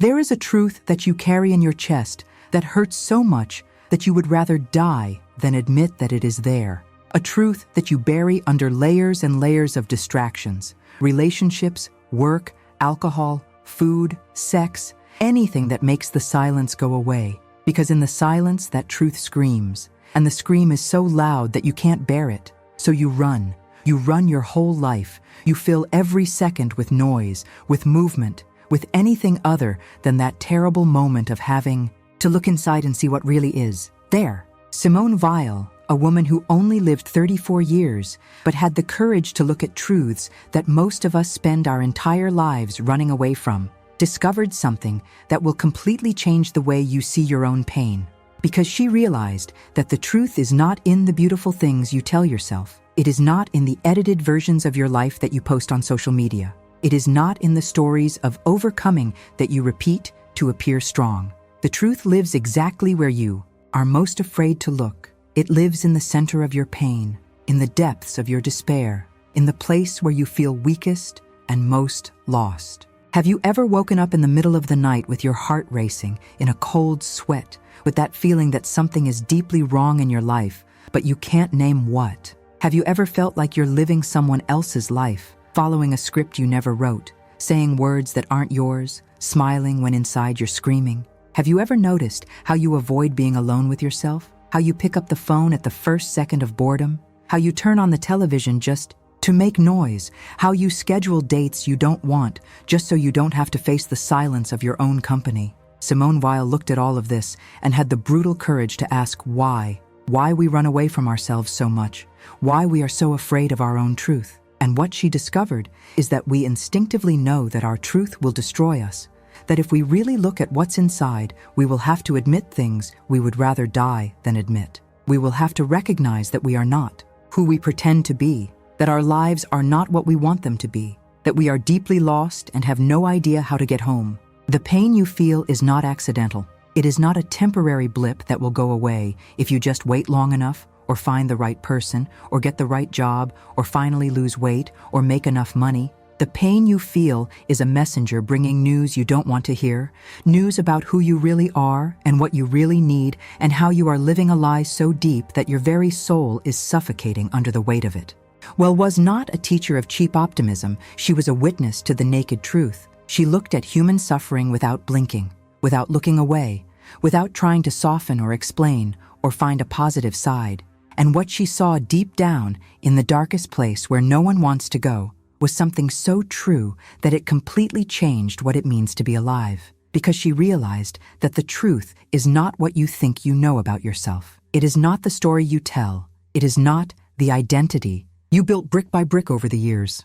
There is a truth that you carry in your chest that hurts so much that you would rather die than admit that it is there. A truth that you bury under layers and layers of distractions, relationships, work, alcohol, food, sex, anything that makes the silence go away. Because in the silence, that truth screams, and the scream is so loud that you can't bear it. So you run. You run your whole life. You fill every second with noise, with movement, with anything other than that terrible moment of having to look inside and see what really is there. Simone Weil, a woman who only lived 34 years, but had the courage to look at truths that most of us spend our entire lives running away from, discovered something that will completely change the way you see your own pain. Because she realized that the truth is not in the beautiful things you tell yourself. It is not in the edited versions of your life that you post on social media. It is not in the stories of overcoming that you repeat to appear strong. The truth lives exactly where you are most afraid to look. It lives in the center of your pain, in the depths of your despair, in the place where you feel weakest and most lost. Have you ever woken up in the middle of the night with your heart racing, in a cold sweat, with that feeling that something is deeply wrong in your life, but you can't name what? Have you ever felt like you're living someone else's life, following a script you never wrote, saying words that aren't yours, smiling when inside you're screaming? Have you ever noticed how you avoid being alone with yourself? How you pick up the phone at the first second of boredom? How you turn on the television just to make noise? How you schedule dates you don't want just so you don't have to face the silence of your own company? Simone Weil looked at all of this and had the brutal courage to ask why. Why we run away from ourselves so much. Why we are so afraid of our own truth. And what she discovered is that we instinctively know that our truth will destroy us. That if we really look at what's inside, we will have to admit things we would rather die than admit. We will have to recognize that we are not who we pretend to be, that our lives are not what we want them to be, that we are deeply lost and have no idea how to get home. The pain you feel is not accidental. It is not a temporary blip that will go away if you just wait long enough, or find the right person, or get the right job, or finally lose weight, or make enough money. The pain you feel is a messenger bringing news you don't want to hear, news about who you really are and what you really need and how you are living a lie so deep that your very soul is suffocating under the weight of it. Well, was not a teacher of cheap optimism, she was a witness to the naked truth. She looked at human suffering without blinking, without looking away, without trying to soften or explain or find a positive side. And what she saw deep down in the darkest place where no one wants to go was something so true that it completely changed what it means to be alive. Because she realized that the truth is not what you think you know about yourself. It is not the story you tell. It is not the identity you built brick by brick over the years.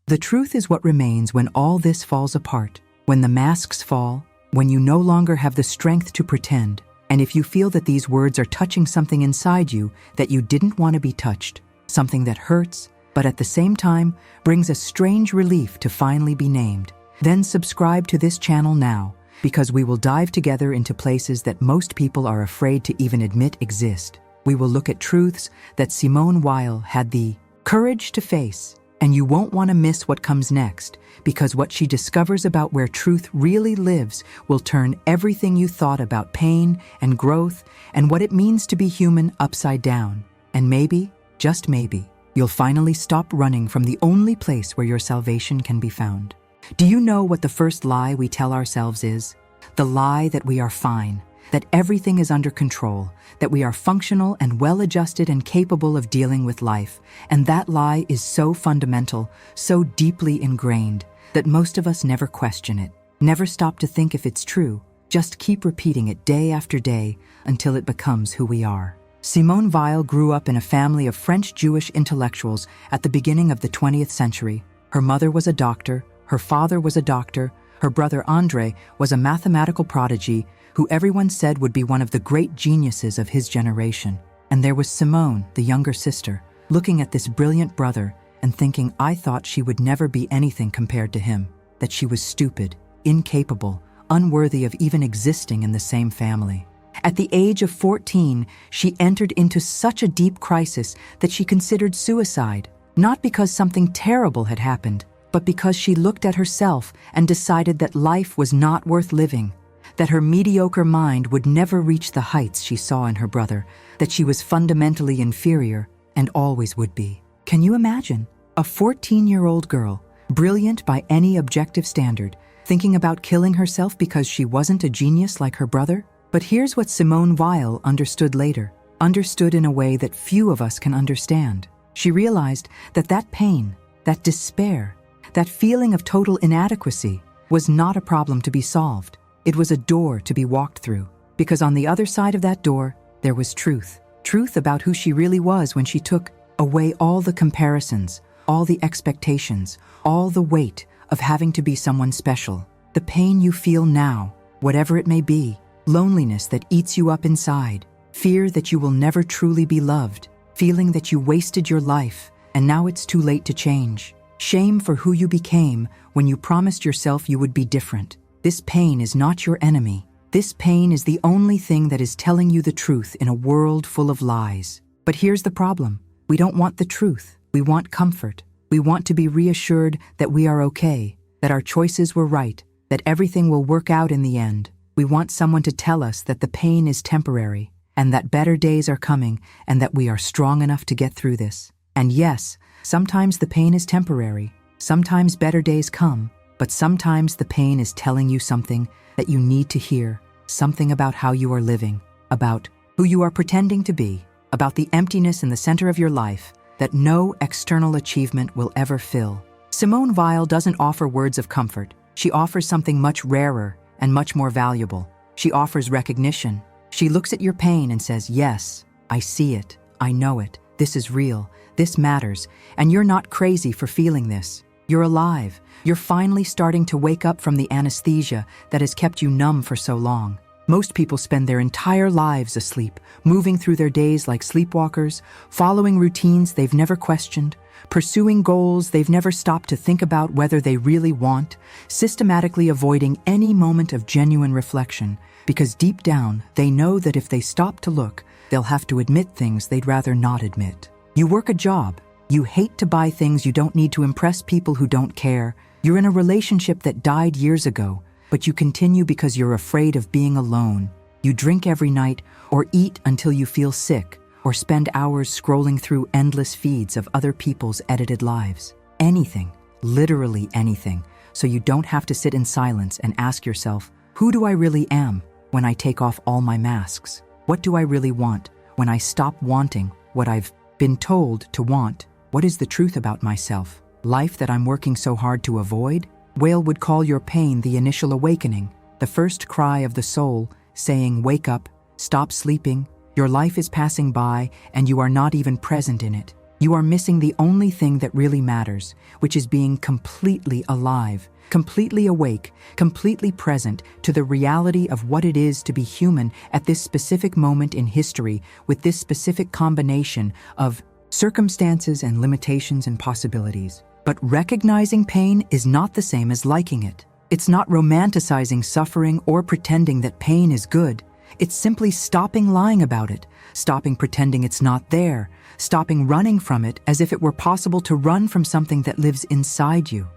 The truth is what remains when all this falls apart, when the masks fall, when you no longer have the strength to pretend. And if you feel that these words are touching something inside you that you didn't want to be touched, something that hurts, but at the same time brings a strange relief to finally be named, then subscribe to this channel now, because we will dive together into places that most people are afraid to even admit exist. We will look at truths that Simone Weil had the courage to face, and you won't want to miss what comes next, because what she discovers about where truth really lives will turn everything you thought about pain and growth and what it means to be human upside down. And maybe, just maybe, you'll finally stop running from the only place where your salvation can be found. Do you know what the first lie we tell ourselves is? The lie that we are fine, that everything is under control, that we are functional and well-adjusted and capable of dealing with life. And that lie is so fundamental, so deeply ingrained, that most of us never question it, never stop to think if it's true, just keep repeating it day after day until it becomes who we are. Simone Weil grew up in a family of French Jewish intellectuals at the beginning of the 20th century. Her mother was a doctor, her father was a doctor, her brother André was a mathematical prodigy who everyone said would be one of the great geniuses of his generation. And there was Simone, the younger sister, looking at this brilliant brother and thinking, I thought she would never be anything compared to him, that she was stupid, incapable, unworthy of even existing in the same family. At the age of 14, she entered into such a deep crisis that she considered suicide, not because something terrible had happened, but because she looked at herself and decided that life was not worth living, that her mediocre mind would never reach the heights she saw in her brother, that she was fundamentally inferior and always would be. Can you imagine? A 14-year-old girl, brilliant by any objective standard, thinking about killing herself because she wasn't a genius like her brother? But here's what Simone Weil understood later, understood in a way that few of us can understand. She realized that that pain, that despair, that feeling of total inadequacy was not a problem to be solved. It was a door to be walked through, because on the other side of that door, there was truth. Truth about who she really was when she took away all the comparisons, all the expectations, all the weight of having to be someone special. The pain you feel now, whatever it may be, loneliness that eats you up inside, fear that you will never truly be loved, feeling that you wasted your life and now it's too late to change, shame for who you became when you promised yourself you would be different. This pain is not your enemy. This pain is the only thing that is telling you the truth in a world full of lies. But here's the problem. We don't want the truth. We want comfort. We want to be reassured that we are okay, that our choices were right, that everything will work out in the end. We want someone to tell us that the pain is temporary, and that better days are coming, and that we are strong enough to get through this. And yes, sometimes the pain is temporary. Sometimes better days come, but sometimes the pain is telling you something that you need to hear, something about how you are living, about who you are pretending to be, about the emptiness in the center of your life that no external achievement will ever fill. Simone Weil doesn't offer words of comfort. She offers something much rarer and much more valuable. She offers recognition. She looks at your pain and says, yes, I see it, I know it, this is real, this matters, and you're not crazy for feeling this. You're alive. You're finally starting to wake up from the anesthesia that has kept you numb for so long. Most people spend their entire lives asleep, moving through their days like sleepwalkers, following routines they've never questioned, pursuing goals they've never stopped to think about whether they really want, systematically avoiding any moment of genuine reflection, because deep down they know that if they stop to look, they'll have to admit things they'd rather not admit. You work a job. You hate to buy things you don't need to impress people who don't care. You're in a relationship that died years ago, but you continue because you're afraid of being alone. You drink every night, or eat until you feel sick, or spend hours scrolling through endless feeds of other people's edited lives. Anything, literally anything, so you don't have to sit in silence and ask yourself, who do I really am when I take off all my masks? What do I really want when I stop wanting what I've been told to want? What is the truth about myself? Life that I'm working so hard to avoid? Weil would call your pain the initial awakening, the first cry of the soul, saying, wake up, stop sleeping, your life is passing by and you are not even present in it. You are missing the only thing that really matters, which is being completely alive, completely awake, completely present to the reality of what it is to be human at this specific moment in history with this specific combination of circumstances and limitations and possibilities. But recognizing pain is not the same as liking it. It's not romanticizing suffering or pretending that pain is good. It's simply stopping lying about it, stopping pretending it's not there, stopping running from it as if it were possible to run from something that lives inside you.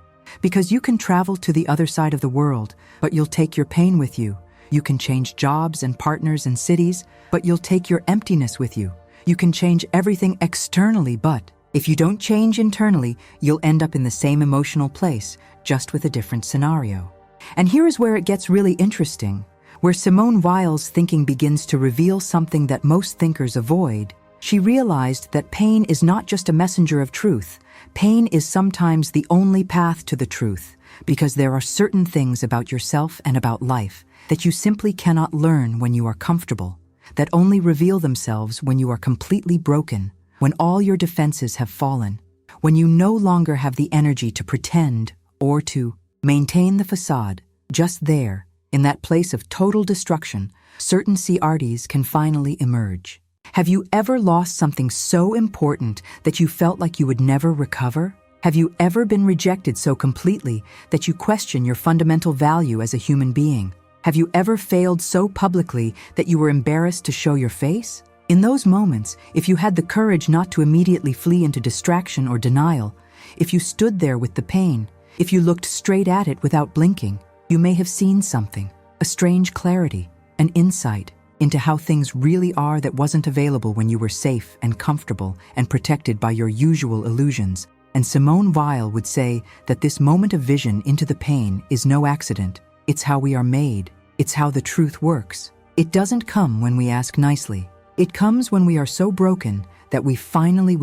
Because you can travel to the other side of the world, but you'll take your pain with you. You can change jobs and partners and cities, but you'll take your emptiness with you. You can change everything externally, but if you don't change internally, you'll end up in the same emotional place, just with a different scenario. And here is where it gets really interesting, where Simone Weil's thinking begins to reveal something that most thinkers avoid. She realized that pain is not just a messenger of truth. Pain is sometimes the only path to the truth, because there are certain things about yourself and about life that you simply cannot learn when you are comfortable, that only reveal themselves when you are completely broken, when all your defenses have fallen, when you no longer have the energy to pretend or to maintain the facade. Just there, in that place of total destruction, certain CRTs can finally emerge. Have you ever lost something so important that you felt like you would never recover? Have you ever been rejected so completely that you question your fundamental value as a human being? Have you ever failed so publicly that you were embarrassed to show your face? In those moments, if you had the courage not to immediately flee into distraction or denial, if you stood there with the pain, If you looked straight at it without blinking, you may have seen something, a strange clarity, an insight into how things really are that wasn't available when you were safe and comfortable and protected by your usual illusions. And Simone Weil would say that this moment of vision into the pain is no accident. It's how we are made. It's how the truth works. It doesn't come when we ask nicely. It comes when we are so broken that we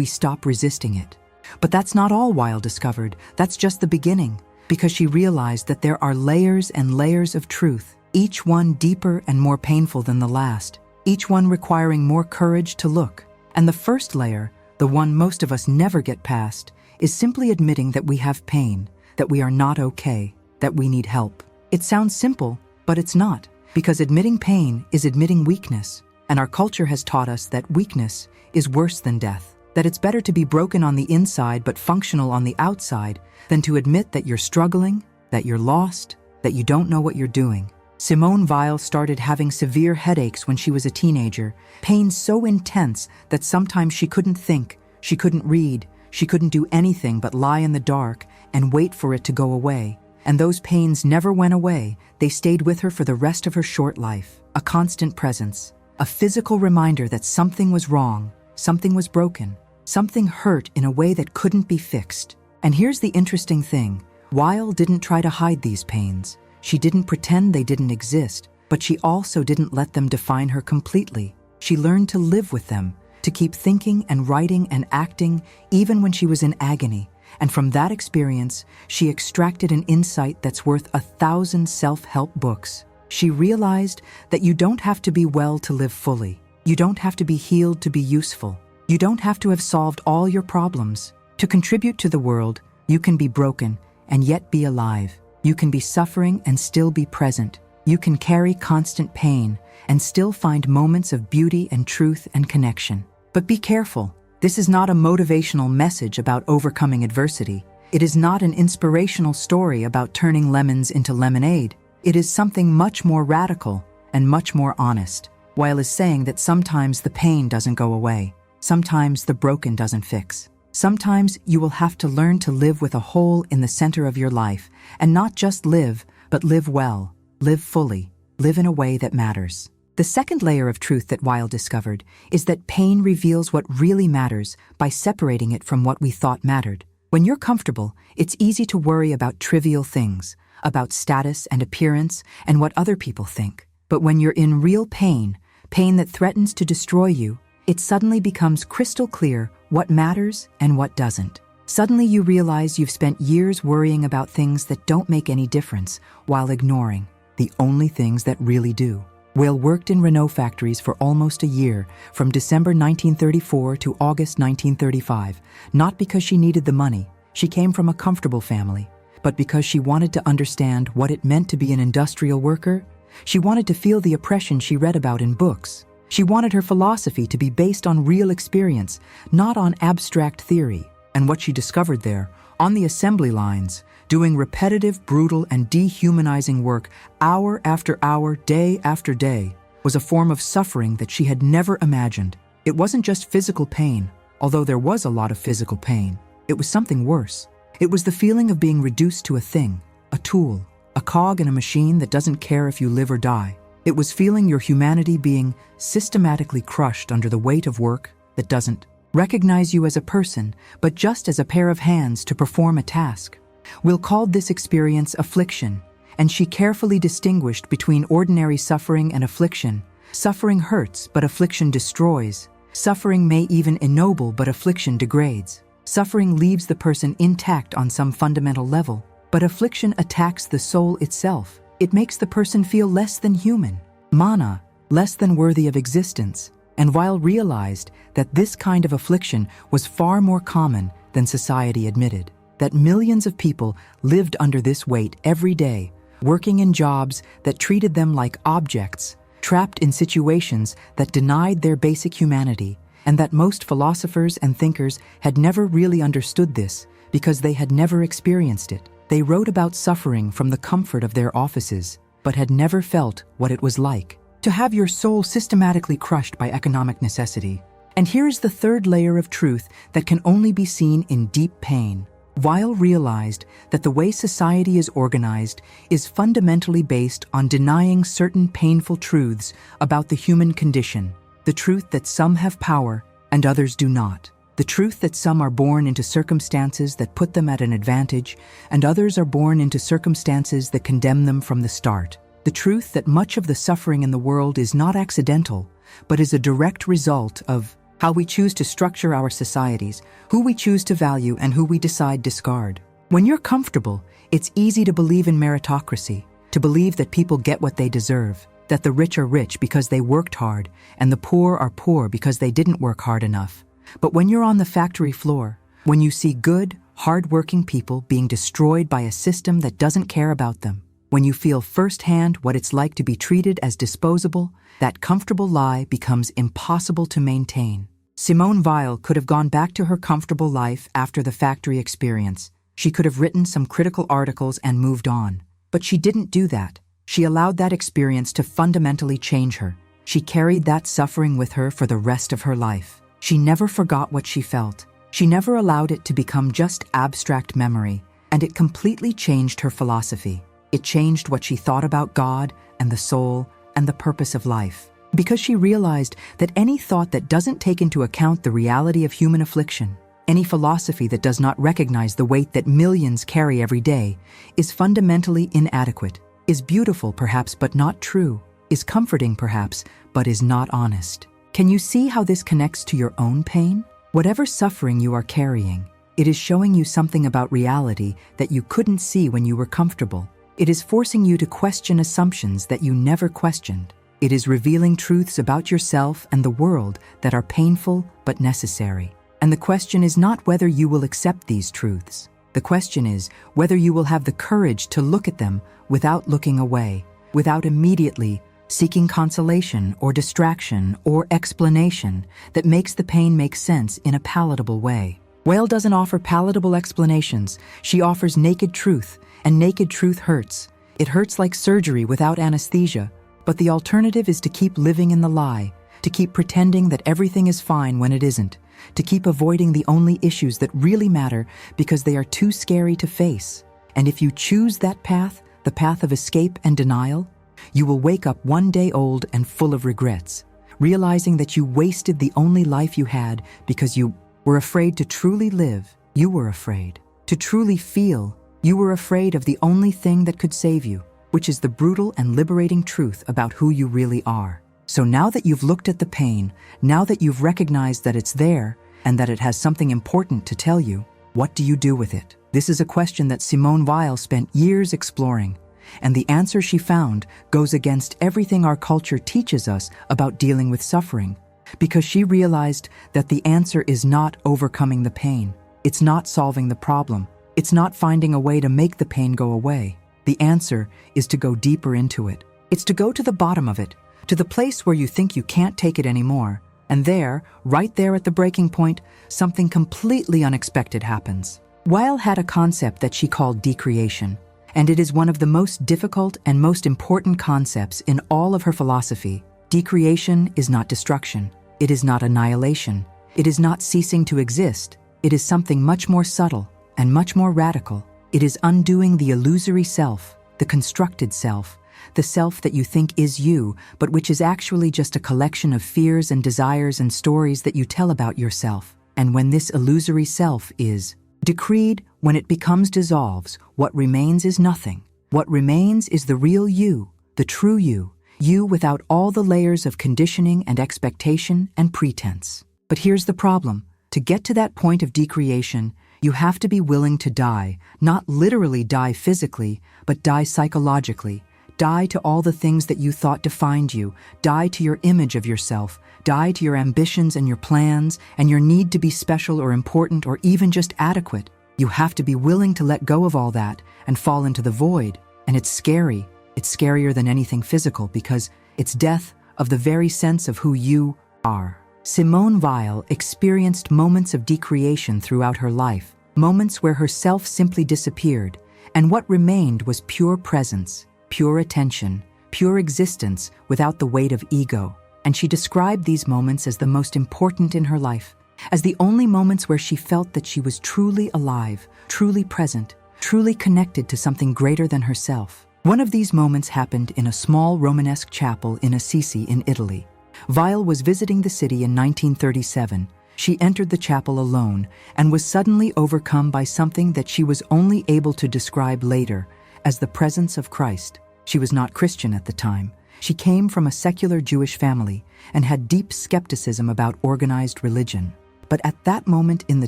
stop resisting it. But that's not all Weil discovered. That's just the beginning, because she realized that there are layers and layers of truth, each one deeper and more painful than the last, each one requiring more courage to look. And the first layer, the one most of us never get past, is simply admitting that we have pain, that we are not okay, that we need help. It sounds simple, but it's not, because admitting pain is admitting weakness, and our culture has taught us that weakness is worse than death, that it's better to be broken on the inside but functional on the outside than to admit that you're struggling, that you're lost, that you don't know what you're doing. Simone Weil started having severe headaches when she was a teenager, pain so intense that sometimes she couldn't think, she couldn't read, she couldn't do anything but lie in the dark and wait for it to go away. And those pains never went away. They stayed with her for the rest of her short life, a constant presence, a physical reminder that something was wrong, something was broken, something hurt in a way that couldn't be fixed. And here's the interesting thing. Weil didn't try to hide these pains. She didn't pretend they didn't exist, but she also didn't let them define her completely. She learned to live with them, to keep thinking and writing and acting even when she was in agony. And from that experience, she extracted an insight that's worth 1,000 self-help books. She realized that you don't have to be well to live fully. You don't have to be healed to be useful. You don't have to have solved all your problems. To contribute to the world, you can be broken and yet be alive. You can be suffering and still be present. You can carry constant pain and still find moments of beauty and truth and connection. But be careful. This is not a motivational message about overcoming adversity. It is not an inspirational story about turning lemons into lemonade. It is something much more radical and much more honest. Weil is saying that sometimes the pain doesn't go away. Sometimes the broken doesn't fix. Sometimes you will have to learn to live with a hole in the center of your life, and not just live, but live well, live fully, live in a way that matters. The second layer of truth that Weil discovered is that pain reveals what really matters by separating it from what we thought mattered. When you're comfortable, it's easy to worry about trivial things, about status and appearance and what other people think. But when you're in real pain, pain that threatens to destroy you, it suddenly becomes crystal clear what matters and what doesn't. Suddenly you realize you've spent years worrying about things that don't make any difference while ignoring the only things that really do. Weil worked in Renault factories for almost a year, from December 1934 to August 1935, not because she needed the money, she came from a comfortable family, but because she wanted to understand what it meant to be an industrial worker. She wanted to feel the oppression she read about in books. She wanted her philosophy to be based on real experience, not on abstract theory. And what she discovered there, on the assembly lines, doing repetitive, brutal, and dehumanizing work hour after hour, day after day, was a form of suffering that she had never imagined. It wasn't just physical pain, although there was a lot of physical pain. It was something worse. It was the feeling of being reduced to a thing, a tool, a cog in a machine that doesn't care if you live or die. It was feeling your humanity being systematically crushed under the weight of work that doesn't recognize you as a person, but just as a pair of hands to perform a task. Will called this experience affliction, and she carefully distinguished between ordinary suffering and affliction. Suffering hurts, but affliction destroys. Suffering may even ennoble, but affliction degrades. Suffering leaves the person intact on some fundamental level, but affliction attacks the soul itself. It makes the person feel less than human, mana, less than worthy of existence. And Weil realized that this kind of affliction was far more common than society admitted. That millions of people lived under this weight every day, working in jobs that treated them like objects, trapped in situations that denied their basic humanity, and that most philosophers and thinkers had never really understood this because they had never experienced it. They wrote about suffering from the comfort of their offices, but had never felt what it was like to have your soul systematically crushed by economic necessity. And here's the third layer of truth that can only be seen in deep pain. Weil realized that the way society is organized is fundamentally based on denying certain painful truths about the human condition. The truth that some have power and others do not. The truth that some are born into circumstances that put them at an advantage and others are born into circumstances that condemn them from the start. The truth that much of the suffering in the world is not accidental, but is a direct result of how we choose to structure our societies, who we choose to value, and who we decide discard. When you're comfortable, it's easy to believe in meritocracy, to believe that people get what they deserve, that the rich are rich because they worked hard, and the poor are poor because they didn't work hard enough. But when you're on the factory floor, when you see good, hard-working people being destroyed by a system that doesn't care about them, when you feel firsthand what it's like to be treated as disposable, that comfortable lie becomes impossible to maintain. Simone Weil could have gone back to her comfortable life after the factory experience. She could have written some critical articles and moved on. But she didn't do that. She allowed that experience to fundamentally change her. She carried that suffering with her for the rest of her life. She never forgot what she felt. She never allowed it to become just abstract memory, and it completely changed her philosophy. It changed what she thought about God and the soul and the purpose of life. Because she realized that any thought that doesn't take into account the reality of human affliction, any philosophy that does not recognize the weight that millions carry every day, is fundamentally inadequate, is beautiful perhaps but not true, is comforting perhaps but is not honest. Can you see how this connects to your own pain? Whatever suffering you are carrying, it is showing you something about reality that you couldn't see when you were comfortable. It is forcing you to question assumptions that you never questioned. It is revealing truths about yourself and the world that are painful but necessary. And the question is not whether you will accept these truths. The question is whether you will have the courage to look at them without looking away, without immediately seeking consolation or distraction or explanation that makes the pain make sense in a palatable way. Weil doesn't offer palatable explanations. She offers naked truth, and naked truth hurts. It hurts like surgery without anesthesia, but the alternative is to keep living in the lie, to keep pretending that everything is fine when it isn't, to keep avoiding the only issues that really matter because they are too scary to face. And if you choose that path, the path of escape and denial, you will wake up one day old and full of regrets, realizing that you wasted the only life you had because you were afraid to truly live. You were afraid to truly feel. You were afraid of the only thing that could save you, which is the brutal and liberating truth about who you really are. So now that you've looked at the pain, now that you've recognized that it's there and that it has something important to tell you, what do you do with it? This is a question that Simone Weil spent years exploring, and the answer she found goes against everything our culture teaches us about dealing with suffering, because she realized that the answer is not overcoming the pain. It's not solving the problem. It's not finding a way to make the pain go away. The answer is to go deeper into it. It's to go to the bottom of it, to the place where you think you can't take it anymore. And there, right there at the breaking point, something completely unexpected happens. Weil had a concept that she called decreation, and it is one of the most difficult and most important concepts in all of her philosophy. Decreation is not destruction. It is not annihilation. It is not ceasing to exist. It is something much more subtle and much more radical. It is undoing the illusory self, the constructed self, the self that you think is you, but which is actually just a collection of fears and desires and stories that you tell about yourself. And when this illusory self is decreed, when it becomes dissolves, what remains is nothing. What remains is the real you, the true you, you without all the layers of conditioning and expectation and pretense. But here's the problem. To get to that point of decreation, you have to be willing to die, not literally die physically, but die psychologically. Die to all the things that you thought defined you. Die to your image of yourself. Die to your ambitions and your plans and your need to be special or important or even just adequate. You have to be willing to let go of all that and fall into the void. And it's scary. It's scarier than anything physical because it's death of the very sense of who you are. Simone Weil experienced moments of decreation throughout her life, moments where her self simply disappeared, and what remained was pure presence, pure attention, pure existence without the weight of ego. And she described these moments as the most important in her life. as the only moments where she felt that she was truly alive, truly present, truly connected to something greater than herself. One of these moments happened in a small Romanesque chapel in Assisi in Italy. Weil was visiting the city in 1937. She entered the chapel alone and was suddenly overcome by something that she was only able to describe later as the presence of Christ. She was not Christian at the time. She came from a secular Jewish family and had deep skepticism about organized religion. But at that moment in the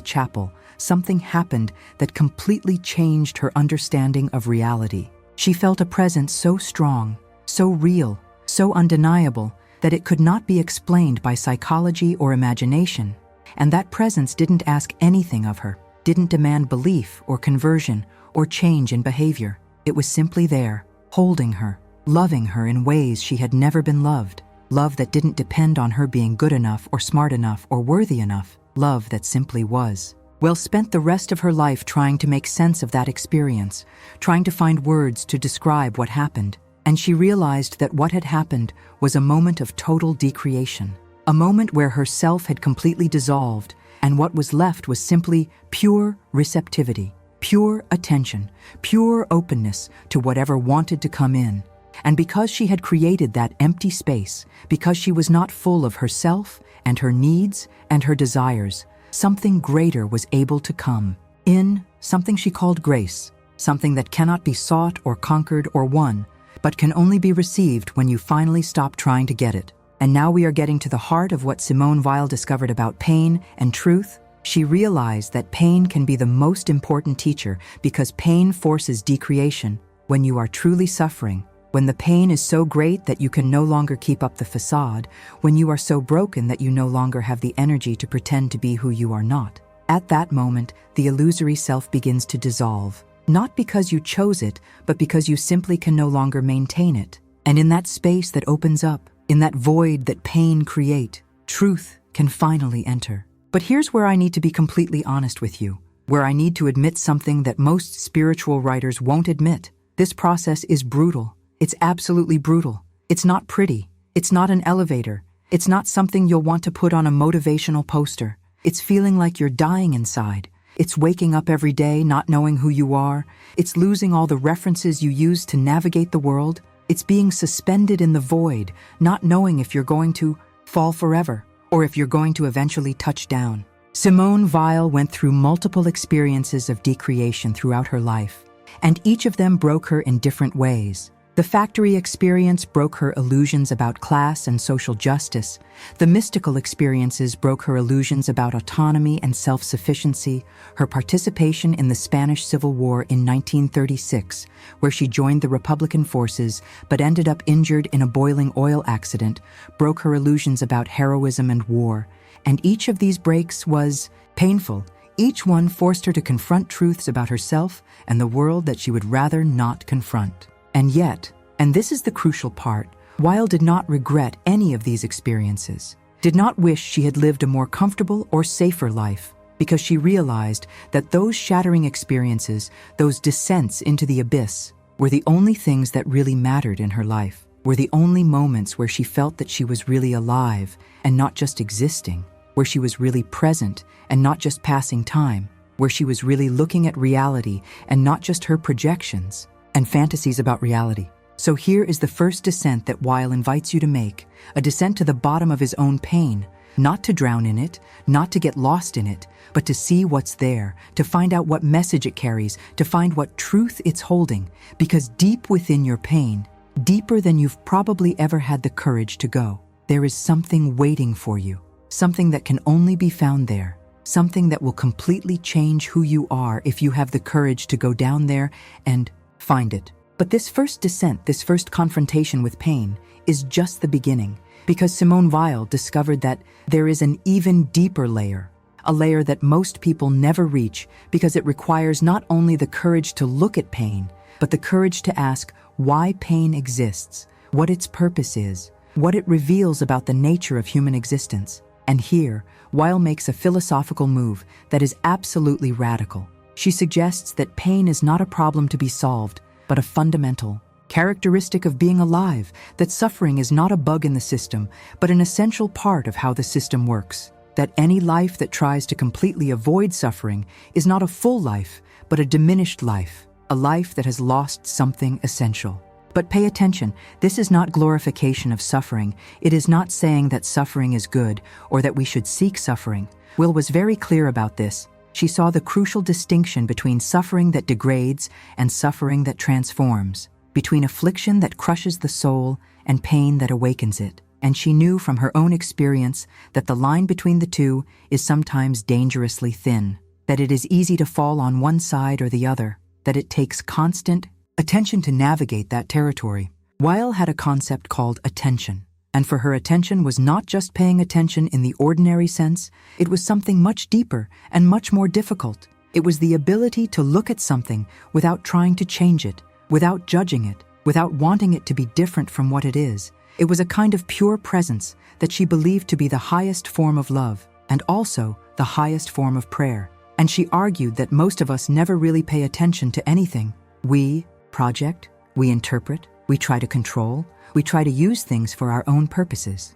chapel, something happened that completely changed her understanding of reality. She felt a presence so strong, so real, so undeniable, that it could not be explained by psychology or imagination. And that presence didn't ask anything of her, didn't demand belief or conversion or change in behavior. It was simply there, holding her, loving her in ways she had never been loved. Love that didn't depend on her being good enough or smart enough or worthy enough. Love that simply was. Will spent the rest of her life trying to make sense of that experience, trying to find words to describe what happened. And she realized that what had happened was a moment of total decreation, a moment where her self had completely dissolved, and what was left was simply pure receptivity, pure attention, pure openness to whatever wanted to come in. And because she had created that empty space, because she was not full of herself and her needs and her desires, something greater was able to come in, something she called grace, something that cannot be sought or conquered or won, but can only be received when you finally stop trying to get it. And now we are getting to the heart of what Simone Weil discovered about pain and truth. She realized that pain can be the most important teacher because pain forces decreation. When you are truly suffering, when the pain is so great that you can no longer keep up the facade, when you are so broken that you no longer have the energy to pretend to be who you are not, at that moment, the illusory self begins to dissolve. Not because you chose it, but because you simply can no longer maintain it. And in that space that opens up, in that void that pain creates, truth can finally enter. But here's where I need to be completely honest with you, where I need to admit something that most spiritual writers won't admit. This process is brutal. It's absolutely brutal. It's not pretty. It's not an elevator. It's not something you'll want to put on a motivational poster. It's feeling like you're dying inside. It's waking up every day not knowing who you are. It's losing all the references you use to navigate the world. It's being suspended in the void, not knowing if you're going to fall forever or if you're going to eventually touch down. Simone Weil went through multiple experiences of decreation throughout her life, and each of them broke her in different ways. The factory experience broke her illusions about class and social justice. The mystical experiences broke her illusions about autonomy and self-sufficiency. Her participation in the Spanish Civil War in 1936, where she joined the Republican forces but ended up injured in a boiling oil accident, broke her illusions about heroism and war. And each of these breaks was painful. Each one forced her to confront truths about herself and the world that she would rather not confront. And yet, and this is the crucial part, Weil did not regret any of these experiences, did not wish she had lived a more comfortable or safer life, because she realized that those shattering experiences, those descents into the abyss, were the only things that really mattered in her life, were the only moments where she felt that she was really alive and not just existing, where she was really present and not just passing time, where she was really looking at reality and not just her projections and fantasies about reality. So here is the first descent that Weil invites you to make, a descent to the bottom of his own pain, not to drown in it, not to get lost in it, but to see what's there, to find out what message it carries, to find what truth it's holding, because deep within your pain, deeper than you've probably ever had the courage to go, there is something waiting for you, something that can only be found there, something that will completely change who you are if you have the courage to go down there and find it. But this first descent, this first confrontation with pain, is just the beginning, because Simone Weil discovered that there is an even deeper layer, a layer that most people never reach because it requires not only the courage to look at pain, but the courage to ask why pain exists, what its purpose is, what it reveals about the nature of human existence. And here, Weil makes a philosophical move that is absolutely radical. She suggests that pain is not a problem to be solved, but a fundamental characteristic of being alive, that suffering is not a bug in the system, but an essential part of how the system works. that any life that tries to completely avoid suffering is not a full life, but a diminished life, a life that has lost something essential. But pay attention, this is not glorification of suffering. It is not saying that suffering is good or that we should seek suffering. Will was very clear about this. She saw the crucial distinction between suffering that degrades and suffering that transforms, between affliction that crushes the soul and pain that awakens it. And she knew from her own experience that the line between the two is sometimes dangerously thin, that it is easy to fall on one side or the other, that it takes constant attention to navigate that territory. Weil had a concept called attention, and for her attention was not just paying attention in the ordinary sense, it was something much deeper and much more difficult. It was the ability to look at something without trying to change it, without judging it, without wanting it to be different from what it is. It was a kind of pure presence that she believed to be the highest form of love, and also the highest form of prayer. And she argued that most of us never really pay attention to anything. We project, we interpret, we try to control, we try to use things for our own purposes,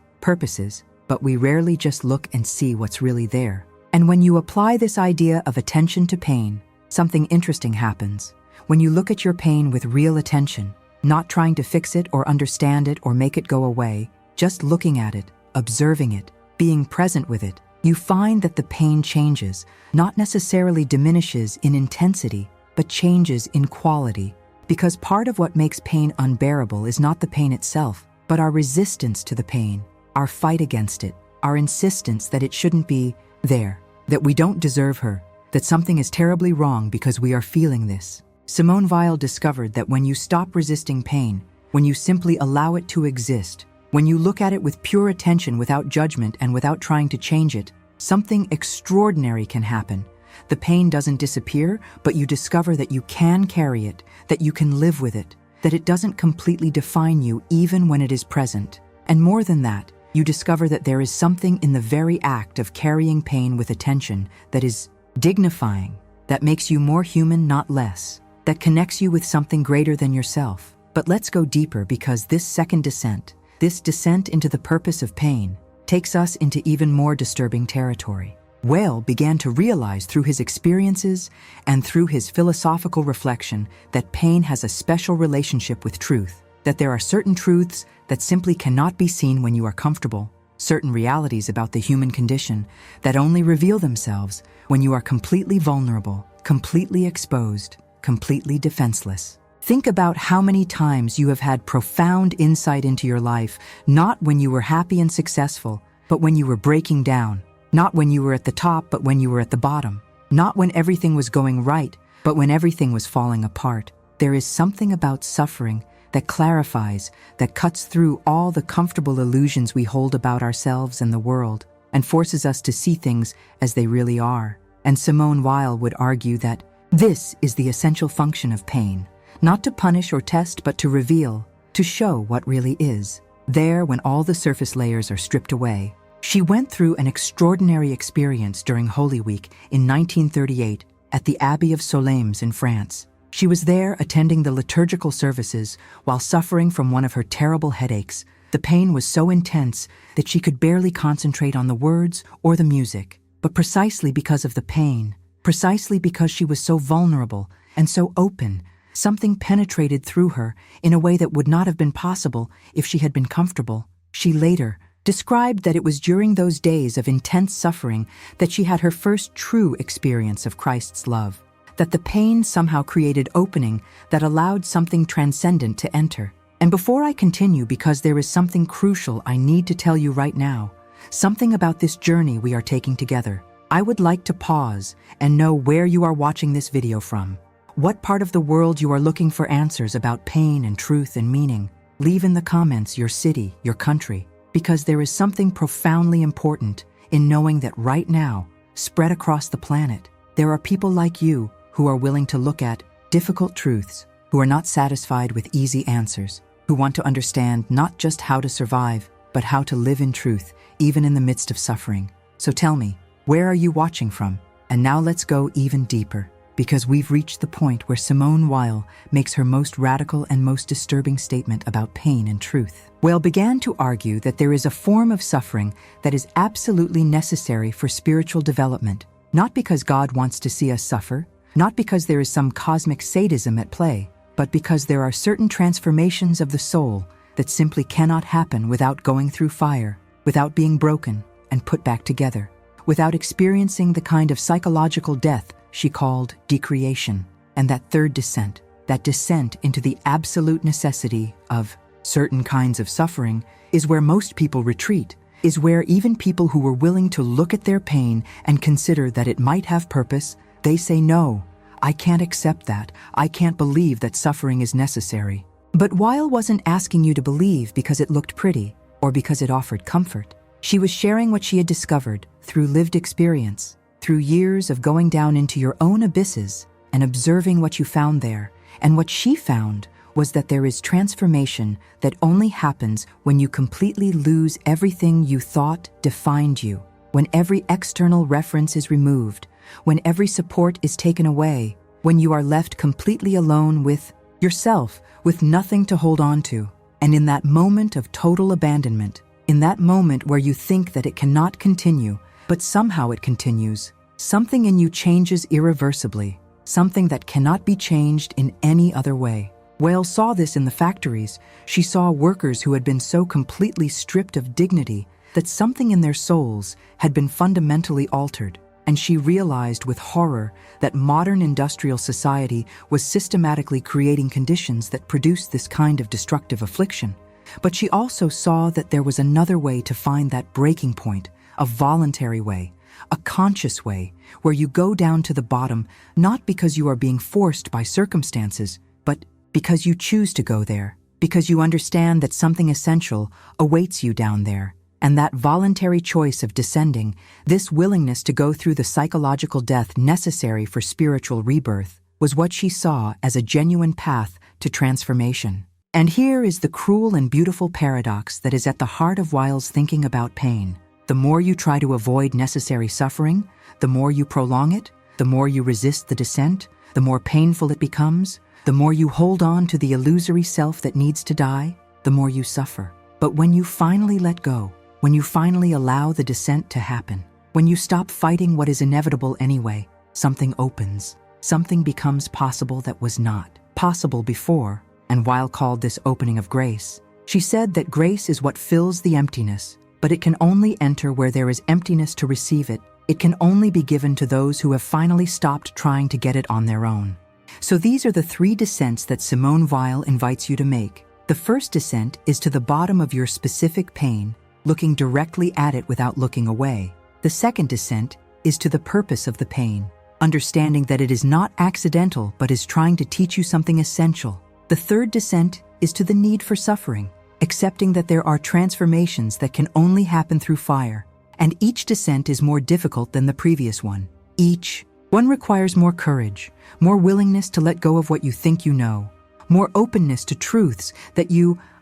but we rarely just look and see what's really there. And when you apply this idea of attention to pain, something interesting happens. When you look at your pain with real attention, not trying to fix it or understand it or make it go away, just looking at it, observing it, being present with it, you find that the pain changes, not necessarily diminishes in intensity, but changes in quality. Because part of what makes pain unbearable is not the pain itself, but our resistance to the pain, our fight against it, our insistence that it shouldn't be there, that we don't deserve her, that something is terribly wrong because we are feeling this. Simone Weil discovered that when you stop resisting pain, when you simply allow it to exist, when you look at it with pure attention without judgment and without trying to change it, something extraordinary can happen. The pain doesn't disappear, but you discover that you can carry it, that you can live with it, that it doesn't completely define you even when it is present. And more than that, you discover that there is something in the very act of carrying pain with attention that is dignifying, that makes you more human, not less, that connects you with something greater than yourself. But let's go deeper, because this second descent, this descent into the purpose of pain, takes us into even more disturbing territory. Weil began to realize through his experiences and through his philosophical reflection that pain has a special relationship with truth, that there are certain truths that simply cannot be seen when you are comfortable, certain realities about the human condition that only reveal themselves when you are completely vulnerable, completely exposed, completely defenseless. Think about how many times you have had profound insight into your life, not when you were happy and successful, but when you were breaking down. Not when you were at the top, but when you were at the bottom. Not when everything was going right, but when everything was falling apart. There is something about suffering that clarifies, that cuts through all the comfortable illusions we hold about ourselves and the world, and forces us to see things as they really are. And Simone Weil would argue that this is the essential function of pain, not to punish or test, but to reveal, to show what really is, there when all the surface layers are stripped away. She went through an extraordinary experience during Holy Week in 1938 at the Abbey of Solesmes in France. She was there attending the liturgical services while suffering from one of her terrible headaches. The pain was so intense that she could barely concentrate on the words or the music. But precisely because of the pain, precisely because she was so vulnerable and so open, something penetrated through her in a way that would not have been possible if she had been comfortable. She later described that it was during those days of intense suffering that she had her first true experience of Christ's love, that the pain somehow created opening that allowed something transcendent to enter. And before I continue, because there is something crucial I need to tell you right now, something about this journey we are taking together, I would like to pause and know where you are watching this video from, what part of the world you are looking for answers about pain and truth and meaning. Leave in the comments your city, your country, because there is something profoundly important in knowing that right now, spread across the planet, there are people like you who are willing to look at difficult truths, who are not satisfied with easy answers, who want to understand not just how to survive, but how to live in truth, even in the midst of suffering. So tell me, where are you watching from? And now let's go even deeper. because we've reached the point where Simone Weil makes her most radical and most disturbing statement about pain and truth. Weil began to argue that there is a form of suffering that is absolutely necessary for spiritual development, not because God wants to see us suffer, not because there is some cosmic sadism at play, but because there are certain transformations of the soul that simply cannot happen without going through fire, without being broken and put back together, without experiencing the kind of psychological death she called decreation. And that third descent, that descent into the absolute necessity of certain kinds of suffering, is where most people retreat, is where even people who were willing to look at their pain and consider that it might have purpose, they say, no, I can't accept that. I can't believe that suffering is necessary. But Weil wasn't asking you to believe because it looked pretty or because it offered comfort. She was sharing what she had discovered through lived experience, through years of going down into your own abysses and observing what you found there. And what she found was that there is transformation that only happens when you completely lose everything you thought defined you, when every external reference is removed, when every support is taken away, when you are left completely alone with yourself, with nothing to hold on to. And in that moment of total abandonment, in that moment where you think that it cannot continue, but somehow it continues, something in you changes irreversibly, something that cannot be changed in any other way. Weil saw this in the factories. She saw workers who had been so completely stripped of dignity that something in their souls had been fundamentally altered. And she realized with horror that modern industrial society was systematically creating conditions that produced this kind of destructive affliction. But she also saw that there was another way to find that breaking point, a voluntary way, a conscious way, where you go down to the bottom, not because you are being forced by circumstances, but because you choose to go there, because you understand that something essential awaits you down there. And that voluntary choice of descending, this willingness to go through the psychological death necessary for spiritual rebirth, was what she saw as a genuine path to transformation. And here is the cruel and beautiful paradox that is at the heart of Weil's thinking about pain. The more you try to avoid necessary suffering, the more you prolong it, the more you resist the descent, the more painful it becomes, the more you hold on to the illusory self that needs to die, the more you suffer. But when you finally let go, when you finally allow the descent to happen, when you stop fighting what is inevitable anyway, something opens. Something becomes possible that was not possible before. And Weil called this opening of grace. She said that grace is what fills the emptiness, but it can only enter where there is emptiness to receive it. It can only be given to those who have finally stopped trying to get it on their own. So these are the three descents that Simone Weil invites you to make. The first descent is to the bottom of your specific pain, looking directly at it without looking away. The second descent is to the purpose of the pain, understanding that it is not accidental but is trying to teach you something essential. The third descent is to the need for suffering, accepting that there are transformations that can only happen through fire. And each descent is more difficult than the previous one. Each one requires more courage, more willingness to let go of what you think you know, more openness to truths that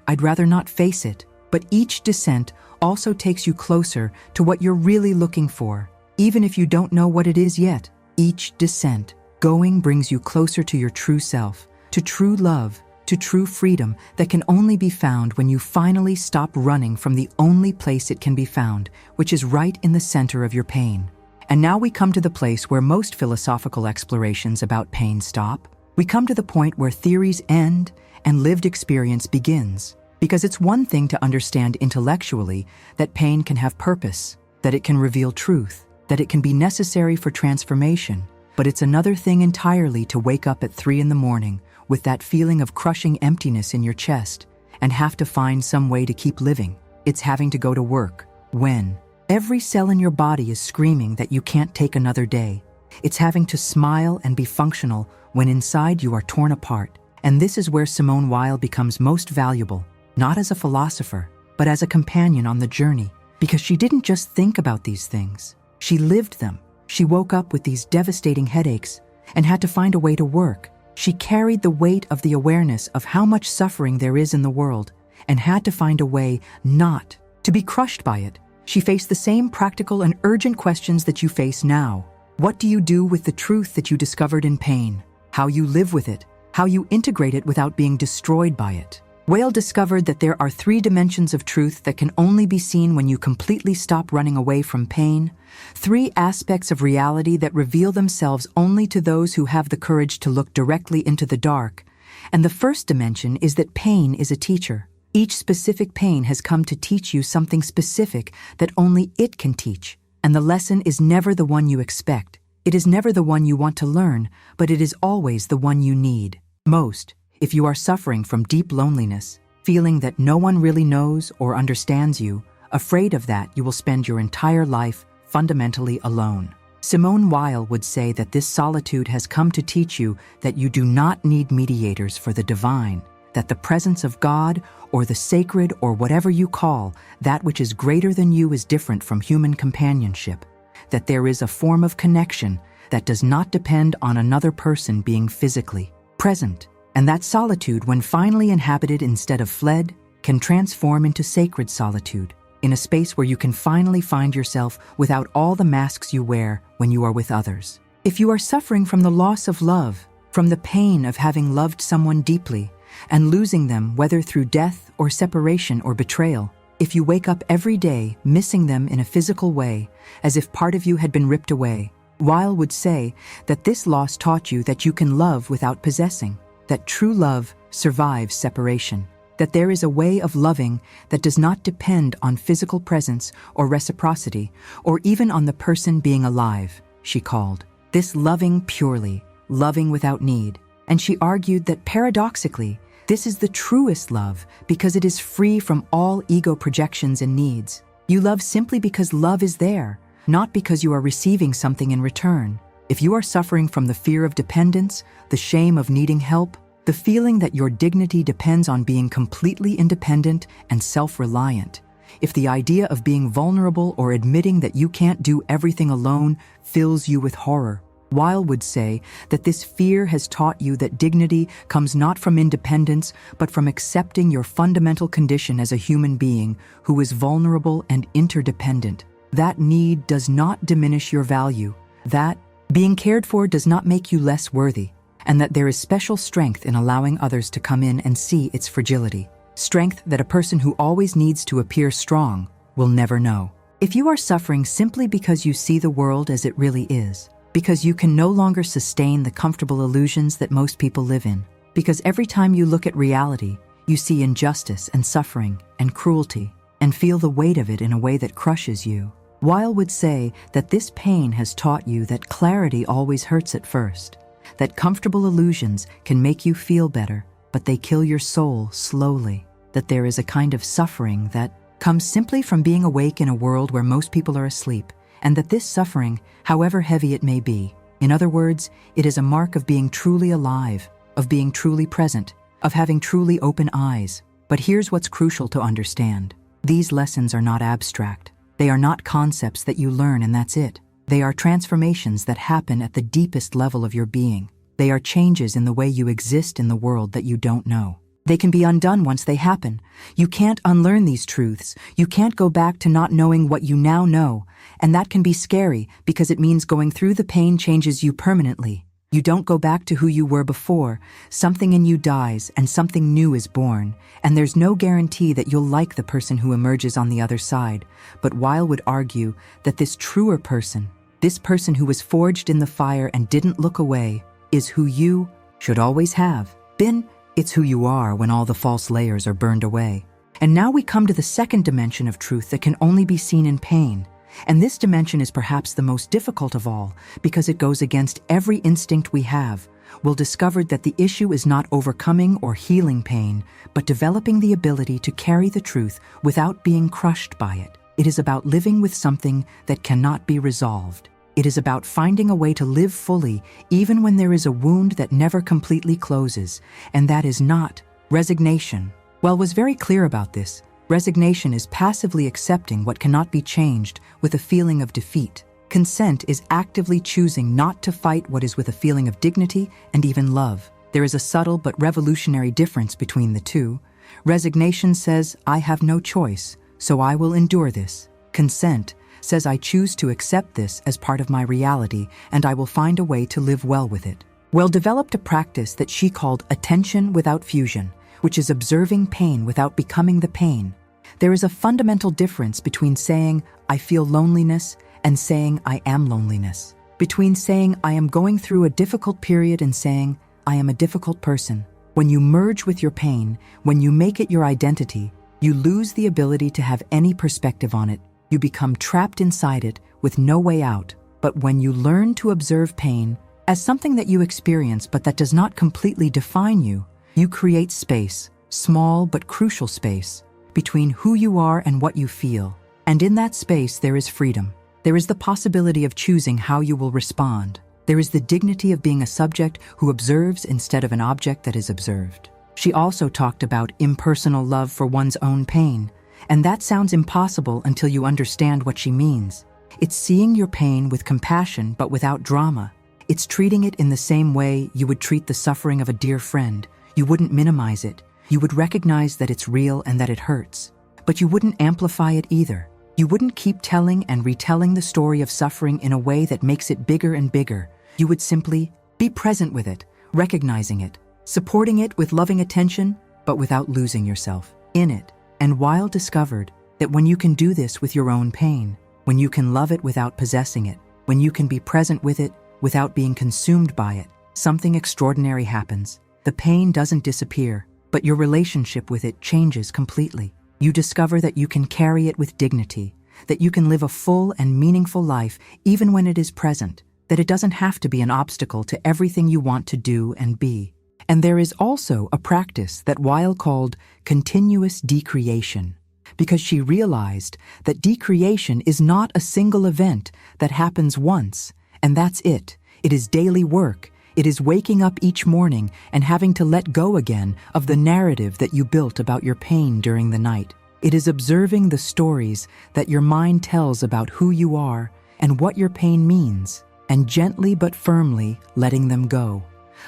I'd rather not face it. But each descent also takes you closer to what you're really looking for, even if you don't know what it is yet. Each descent going brings you closer to your true self, to true love, to true freedom that can only be found when you finally stop running from the only place it can be found, which is right in the center of your pain. And now we come to the place where most philosophical explorations about pain stop. We come to the point where theories end and lived experience begins. Because it's one thing to understand intellectually that pain can have purpose, that it can reveal truth, that it can be necessary for transformation. But it's another thing entirely to wake up at 3 a.m. with that feeling of crushing emptiness in your chest and have to find some way to keep living. It's having to go to work when every cell in your body is screaming that you can't take another day. It's having to smile and be functional when inside you are torn apart. And this is where Simone Weil becomes most valuable. Not as a philosopher, but as a companion on the journey, because she didn't just think about these things. She lived them. She woke up with these devastating headaches and had to find a way to work. She carried the weight of the awareness of how much suffering there is in the world and had to find a way not to be crushed by it. She faced the same practical and urgent questions that you face now. What do you do with the truth that you discovered in pain? How you live with it, how you integrate it without being destroyed by it. Weil discovered that there are 3 dimensions of truth that can only be seen when you completely stop running away from pain, 3 aspects of reality that reveal themselves only to those who have the courage to look directly into the dark. And the first dimension is that pain is a teacher. Each specific pain has come to teach you something specific that only it can teach. And the lesson is never the one you expect. It is never the one you want to learn, but it is always the one you need most. If you are suffering from deep loneliness, feeling that no one really knows or understands you, afraid of that, you will spend your entire life fundamentally alone. Simone Weil would say that this solitude has come to teach you that you do not need mediators for the divine, that the presence of God or the sacred or whatever you call that which is greater than you is different from human companionship, that there is a form of connection that does not depend on another person being physically present. And that solitude, when finally inhabited instead of fled, can transform into sacred solitude, in a space where you can finally find yourself without all the masks you wear when you are with others. If you are suffering from the loss of love, from the pain of having loved someone deeply and losing them, whether through death or separation or betrayal, if you wake up every day missing them in a physical way, as if part of you had been ripped away, Weil would say that this loss taught you that you can love without possessing, that true love survives separation, that there is a way of loving that does not depend on physical presence or reciprocity, or even on the person being alive, she called this loving purely, loving without need. And she argued that paradoxically, this is the truest love because it is free from all ego projections and needs. You love simply because love is there, not because you are receiving something in return. If you are suffering from the fear of dependence, the shame of needing help, the feeling that your dignity depends on being completely independent and self-reliant, if the idea of being vulnerable or admitting that you can't do everything alone fills you with horror, Weil would say that this fear has taught you that dignity comes not from independence, but from accepting your fundamental condition as a human being who is vulnerable and interdependent. That need does not diminish your value, that being cared for does not make you less worthy, and that there is special strength in allowing others to come in and see its fragility. Strength that a person who always needs to appear strong will never know. If you are suffering simply because you see the world as it really is, because you can no longer sustain the comfortable illusions that most people live in, because every time you look at reality, you see injustice and suffering and cruelty, and feel the weight of it in a way that crushes you, Weil would say that this pain has taught you that clarity always hurts at first, that comfortable illusions can make you feel better, but they kill your soul slowly, that there is a kind of suffering that comes simply from being awake in a world where most people are asleep, and that this suffering, however heavy it may be, in other words, it is a mark of being truly alive, of being truly present, of having truly open eyes. But here's what's crucial to understand. These lessons are not abstract. They are not concepts that you learn and that's it. They are transformations that happen at the deepest level of your being. They are changes in the way you exist in the world that you don't know. They can be undone once they happen. You can't unlearn these truths. You can't go back to not knowing what you now know. And that can be scary because it means going through the pain changes you permanently. You don't go back to who you were before. Something in you dies and something new is born. And there's no guarantee that you'll like the person who emerges on the other side. But Weil would argue that this truer person, this person who was forged in the fire and didn't look away, is who you should always have been. It's who you are when all the false layers are burned away. And now we come to the second dimension of truth that can only be seen in pain. And this dimension is perhaps the most difficult of all because it goes against every instinct we have. We'll discover that the issue is not overcoming or healing pain, but developing the ability to carry the truth without being crushed by it. It is about living with something that cannot be resolved. It is about finding a way to live fully even when there is a wound that never completely closes, and that is not resignation. Weil was very clear about this. Resignation is passively accepting what cannot be changed with a feeling of defeat. Consent is actively choosing not to fight what is with a feeling of dignity and even love. There is a subtle but revolutionary difference between the two. Resignation says, I have no choice, so I will endure this. Consent says I choose to accept this as part of my reality and I will find a way to live well with it. Weil developed a practice that she called attention without fusion, which is observing pain without becoming the pain. There is a fundamental difference between saying, I feel loneliness, and saying, I am loneliness. Between saying, I am going through a difficult period and saying, I am a difficult person. When you merge with your pain, when you make it your identity, you lose the ability to have any perspective on it. You become trapped inside it with no way out. But when you learn to observe pain as something that you experience but that does not completely define you, you create space, small but crucial space, between who you are and what you feel. And in that space there is freedom. There is the possibility of choosing how you will respond. There is the dignity of being a subject who observes instead of an object that is observed. She also talked about impersonal love for one's own pain, and that sounds impossible until you understand what she means. It's seeing your pain with compassion but without drama. It's treating it in the same way you would treat the suffering of a dear friend. You wouldn't minimize it. You would recognize that it's real and that it hurts. But you wouldn't amplify it either. You wouldn't keep telling and retelling the story of suffering in a way that makes it bigger and bigger. You would simply be present with it, recognizing it, supporting it with loving attention, but without losing yourself in it. And Weil discovered that when you can do this with your own pain, when you can love it without possessing it, when you can be present with it without being consumed by it, something extraordinary happens. The pain doesn't disappear, but your relationship with it changes completely. You discover that you can carry it with dignity, that you can live a full and meaningful life even when it is present, that it doesn't have to be an obstacle to everything you want to do and be. And there is also a practice that Weil called continuous decreation, because she realized that decreation is not a single event that happens once, and that's it. It is daily work. It is waking up each morning and having to let go again of the narrative that you built about your pain during the night. It is observing the stories that your mind tells about who you are and what your pain means, and gently but firmly letting them go.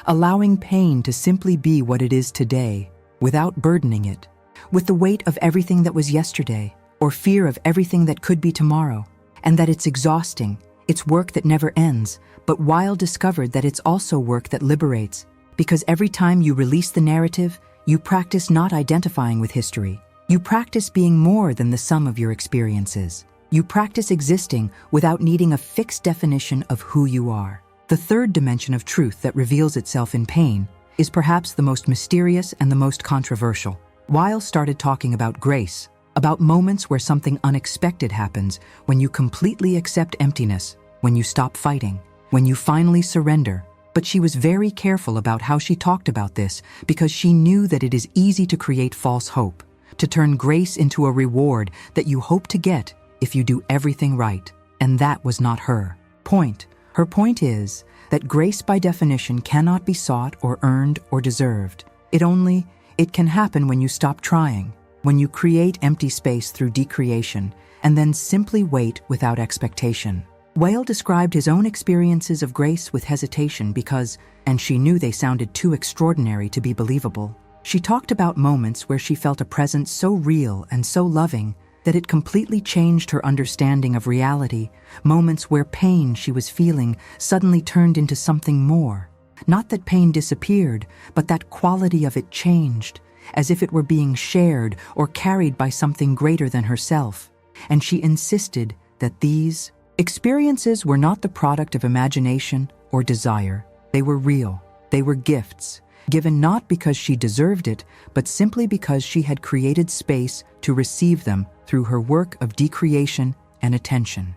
Allowing pain to simply be what it is today, without burdening it with the weight of everything that was yesterday, or fear of everything that could be tomorrow, and that it's exhausting. It's work that never ends, but Weil discovered that it's also work that liberates, because every time you release the narrative, you practice not identifying with history. You practice being more than the sum of your experiences. You practice existing without needing a fixed definition of who you are. The third dimension of truth that reveals itself in pain is perhaps the most mysterious and the most controversial. Weil started talking about grace, about moments where something unexpected happens, when you completely accept emptiness, when you stop fighting, when you finally surrender. But she was very careful about how she talked about this because she knew that it is easy to create false hope, to turn grace into a reward that you hope to get if you do everything right. And that was not her point. Her point is that grace by definition cannot be sought or earned or deserved. It can happen when you stop trying, when you create empty space through decreation, and then simply wait without expectation. Weil described his own experiences of grace with hesitation because, and she knew they sounded too extraordinary to be believable. She talked about moments where she felt a presence so real and so loving that it completely changed her understanding of reality, moments where pain she was feeling suddenly turned into something more. Not that pain disappeared, but that quality of it changed, as if it were being shared or carried by something greater than herself. And she insisted that these experiences were not the product of imagination or desire. They were real. They were gifts, given not because she deserved it, but simply because she had created space to receive them through her work of decreation and attention.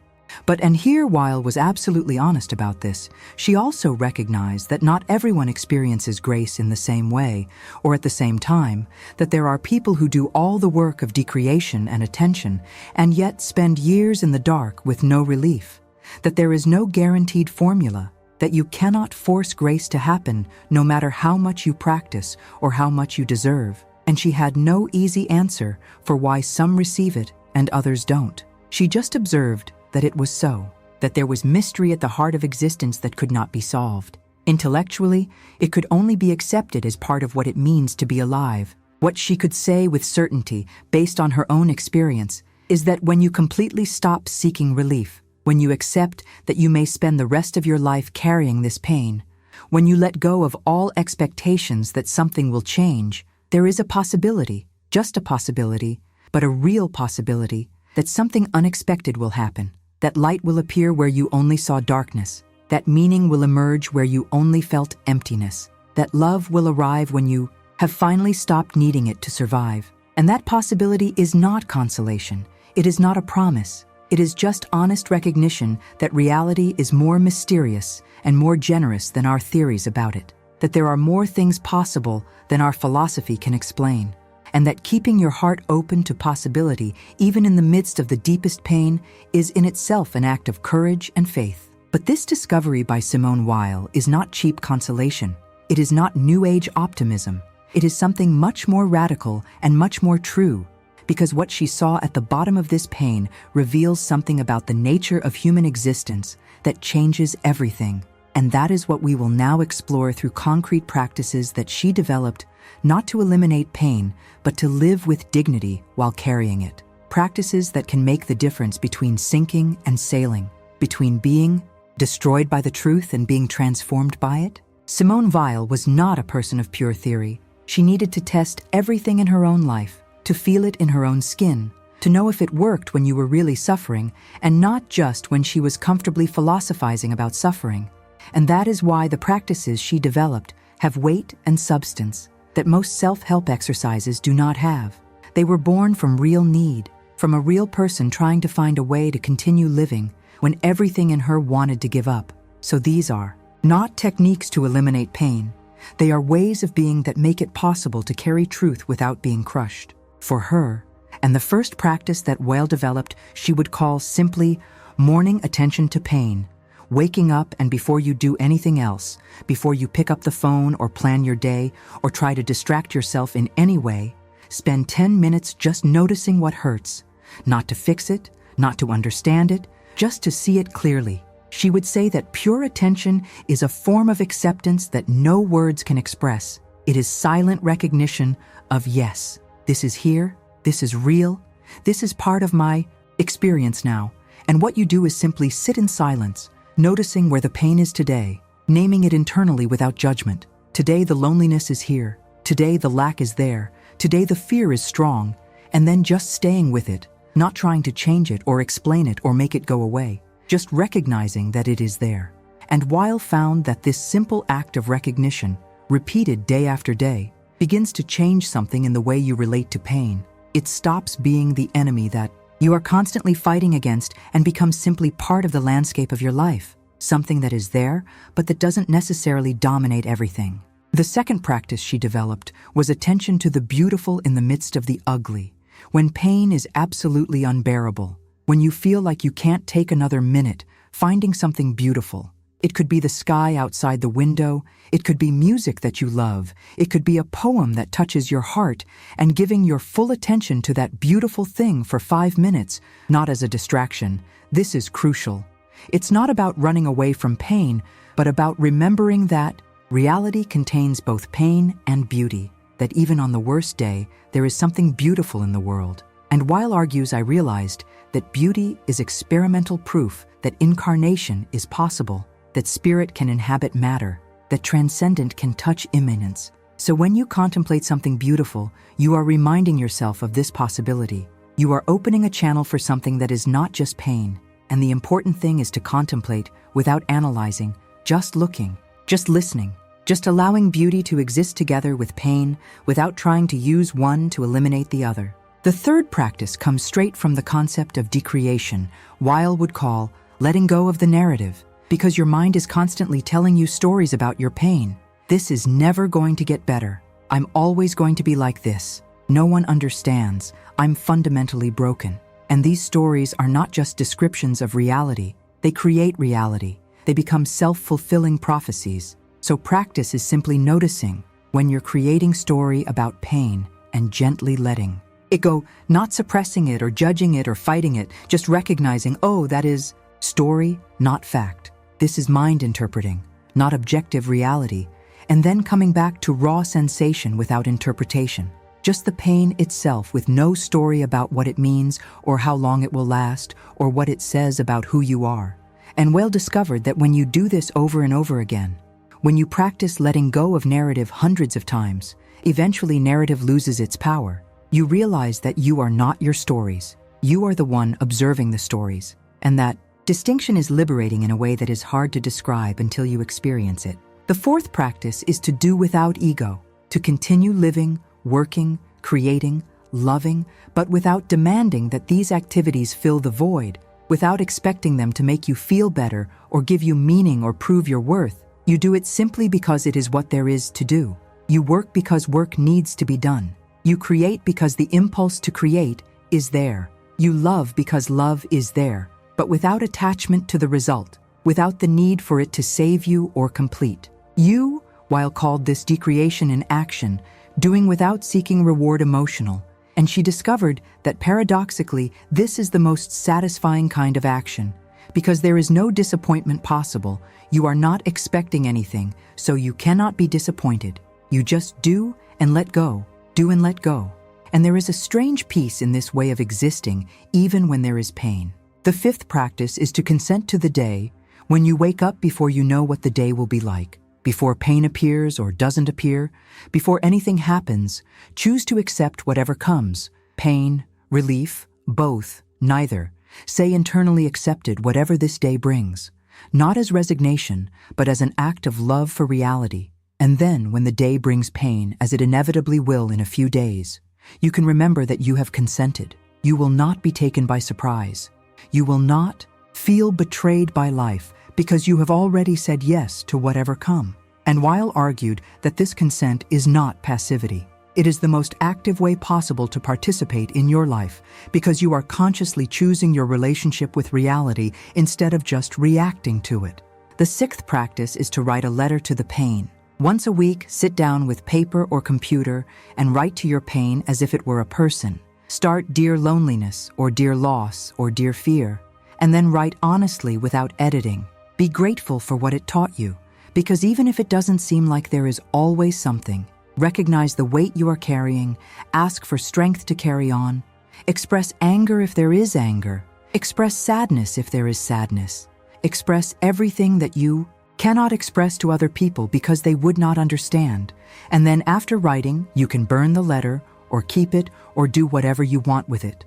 And here Weil was absolutely honest about this. She also recognized that not everyone experiences grace in the same way, or at the same time, that there are people who do all the work of decreation and attention, and yet spend years in the dark with no relief, that there is no guaranteed formula, that you cannot force grace to happen no matter how much you practice or how much you deserve. And she had no easy answer for why some receive it and others don't. She just observed that it was so, that there was mystery at the heart of existence that could not be solved. Intellectually, it could only be accepted as part of what it means to be alive, what she could say with certainty based on her own experience, is that when you completely stop seeking relief, when you accept that you may spend the rest of your life carrying this pain, when you let go of all expectations that something will change, there is a possibility, just a possibility, but a real possibility, that something unexpected will happen, that light will appear where you only saw darkness, that meaning will emerge where you only felt emptiness, that love will arrive when you have finally stopped needing it to survive. And that possibility is not consolation. It is not a promise. It is just honest recognition that reality is more mysterious and more generous than our theories about it, that there are more things possible than our philosophy can explain, and that keeping your heart open to possibility, even in the midst of the deepest pain, is in itself an act of courage and faith. But this discovery by Simone Weil is not cheap consolation. It is not New Age optimism. It is something much more radical and much more true, because what she saw at the bottom of this pain reveals something about the nature of human existence that changes everything. And that is what we will now explore through concrete practices that she developed, not to eliminate pain, but to live with dignity while carrying it. Practices that can make the difference between sinking and sailing, between being destroyed by the truth and being transformed by it. Simone Weil was not a person of pure theory. She needed to test everything in her own life, to feel it in her own skin, to know if it worked when you were really suffering, and not just when she was comfortably philosophizing about suffering. And that is why the practices she developed have weight and substance that most self-help exercises do not have. They were born from real need, from a real person trying to find a way to continue living when everything in her wanted to give up. So these are not techniques to eliminate pain. They are ways of being that make it possible to carry truth without being crushed. For her, and the first practice that Weil developed, she would call simply morning attention to pain. Waking up, and before you do anything else, before you pick up the phone or plan your day or try to distract yourself in any way, spend 10 minutes just noticing what hurts, not to fix it, not to understand it, just to see it clearly. She would say that pure attention is a form of acceptance that no words can express. It is silent recognition of, yes, this is here, this is real, this is part of my experience now. And what you do is simply sit in silence, noticing where the pain is today, naming it internally without judgment. Today the loneliness is here, today the lack is there, today the fear is strong, and then just staying with it, not trying to change it or explain it or make it go away, just recognizing that it is there. And Weil found that this simple act of recognition, repeated day after day, begins to change something in the way you relate to pain. It stops being the enemy that you are constantly fighting against and becomes simply part of the landscape of your life, something that is there, but that doesn't necessarily dominate everything. The second practice she developed was attention to the beautiful in the midst of the ugly, when pain is absolutely unbearable, when you feel like you can't take another minute, finding something beautiful. It could be the sky outside the window, it could be music that you love, it could be a poem that touches your heart, and giving your full attention to that beautiful thing for 5 minutes, not as a distraction. This is crucial. It's not about running away from pain, but about remembering that reality contains both pain and beauty, that even on the worst day, there is something beautiful in the world. And Weil argues, I realized that beauty is experimental proof that incarnation is possible, that spirit can inhabit matter, that transcendent can touch immanence. So when you contemplate something beautiful, you are reminding yourself of this possibility. You are opening a channel for something that is not just pain. And the important thing is to contemplate without analyzing, just looking, just listening, just allowing beauty to exist together with pain without trying to use one to eliminate the other. The third practice comes straight from the concept of decreation, Weil would call letting go of the narrative. Because your mind is constantly telling you stories about your pain. This is never going to get better. I'm always going to be like this. No one understands. I'm fundamentally broken. And these stories are not just descriptions of reality. They create reality. They become self-fulfilling prophecies. So practice is simply noticing when you're creating story about pain and gently letting it go, not suppressing it or judging it or fighting it, just recognizing, oh, that is story, not fact. This is mind interpreting, not objective reality, and then coming back to raw sensation without interpretation. just the pain itself with no story about what it means or how long it will last or what it says about who you are. And Weil discovered that when you do this over and over again, when you practice letting go of narrative hundreds of times, eventually narrative loses its power. You realize that you are not your stories. You are the one observing the stories. And that distinction is liberating in a way that is hard to describe until you experience it. The fourth practice is to do without ego, to continue living, working, creating, loving, but without demanding that these activities fill the void, without expecting them to make you feel better or give you meaning or prove your worth. You do it simply because it is what there is to do. You work because work needs to be done. You create because the impulse to create is there. You love because love is there, but without attachment to the result, without the need for it to save you or complete. You, Weil called this decreation in action, doing without seeking reward emotional, and she discovered that paradoxically, this is the most satisfying kind of action. Because there is no disappointment possible, you are not expecting anything, so you cannot be disappointed. You just do and let go, do and let go. And there is a strange peace in this way of existing, even when there is pain. The fifth practice is to consent to the day when you wake up before you know what the day will be like. Before pain appears or doesn't appear, before anything happens, choose to accept whatever comes. Pain, relief, both, neither. Say internally accepted whatever this day brings, not as resignation, but as an act of love for reality. And then, when the day brings pain, as it inevitably will in a few days, you can remember that you have consented. You will not be taken by surprise. You will not feel betrayed by life because you have already said yes to whatever come. And Weil argued that this consent is not passivity. It is the most active way possible to participate in your life because you are consciously choosing your relationship with reality instead of just reacting to it. The sixth practice is to write a letter to the pain. Once a week, sit down with paper or computer and write to your pain as if it were a person. Start "Dear Loneliness" or "Dear Loss" or "Dear Fear," and then write honestly without editing. Be grateful for what it taught you, because even if it doesn't seem like there is always something, recognize the weight you are carrying, ask for strength to carry on, express anger if there is anger, express sadness if there is sadness, express everything that you cannot express to other people because they would not understand. And then after writing, you can burn the letter or keep it or do whatever you want with it.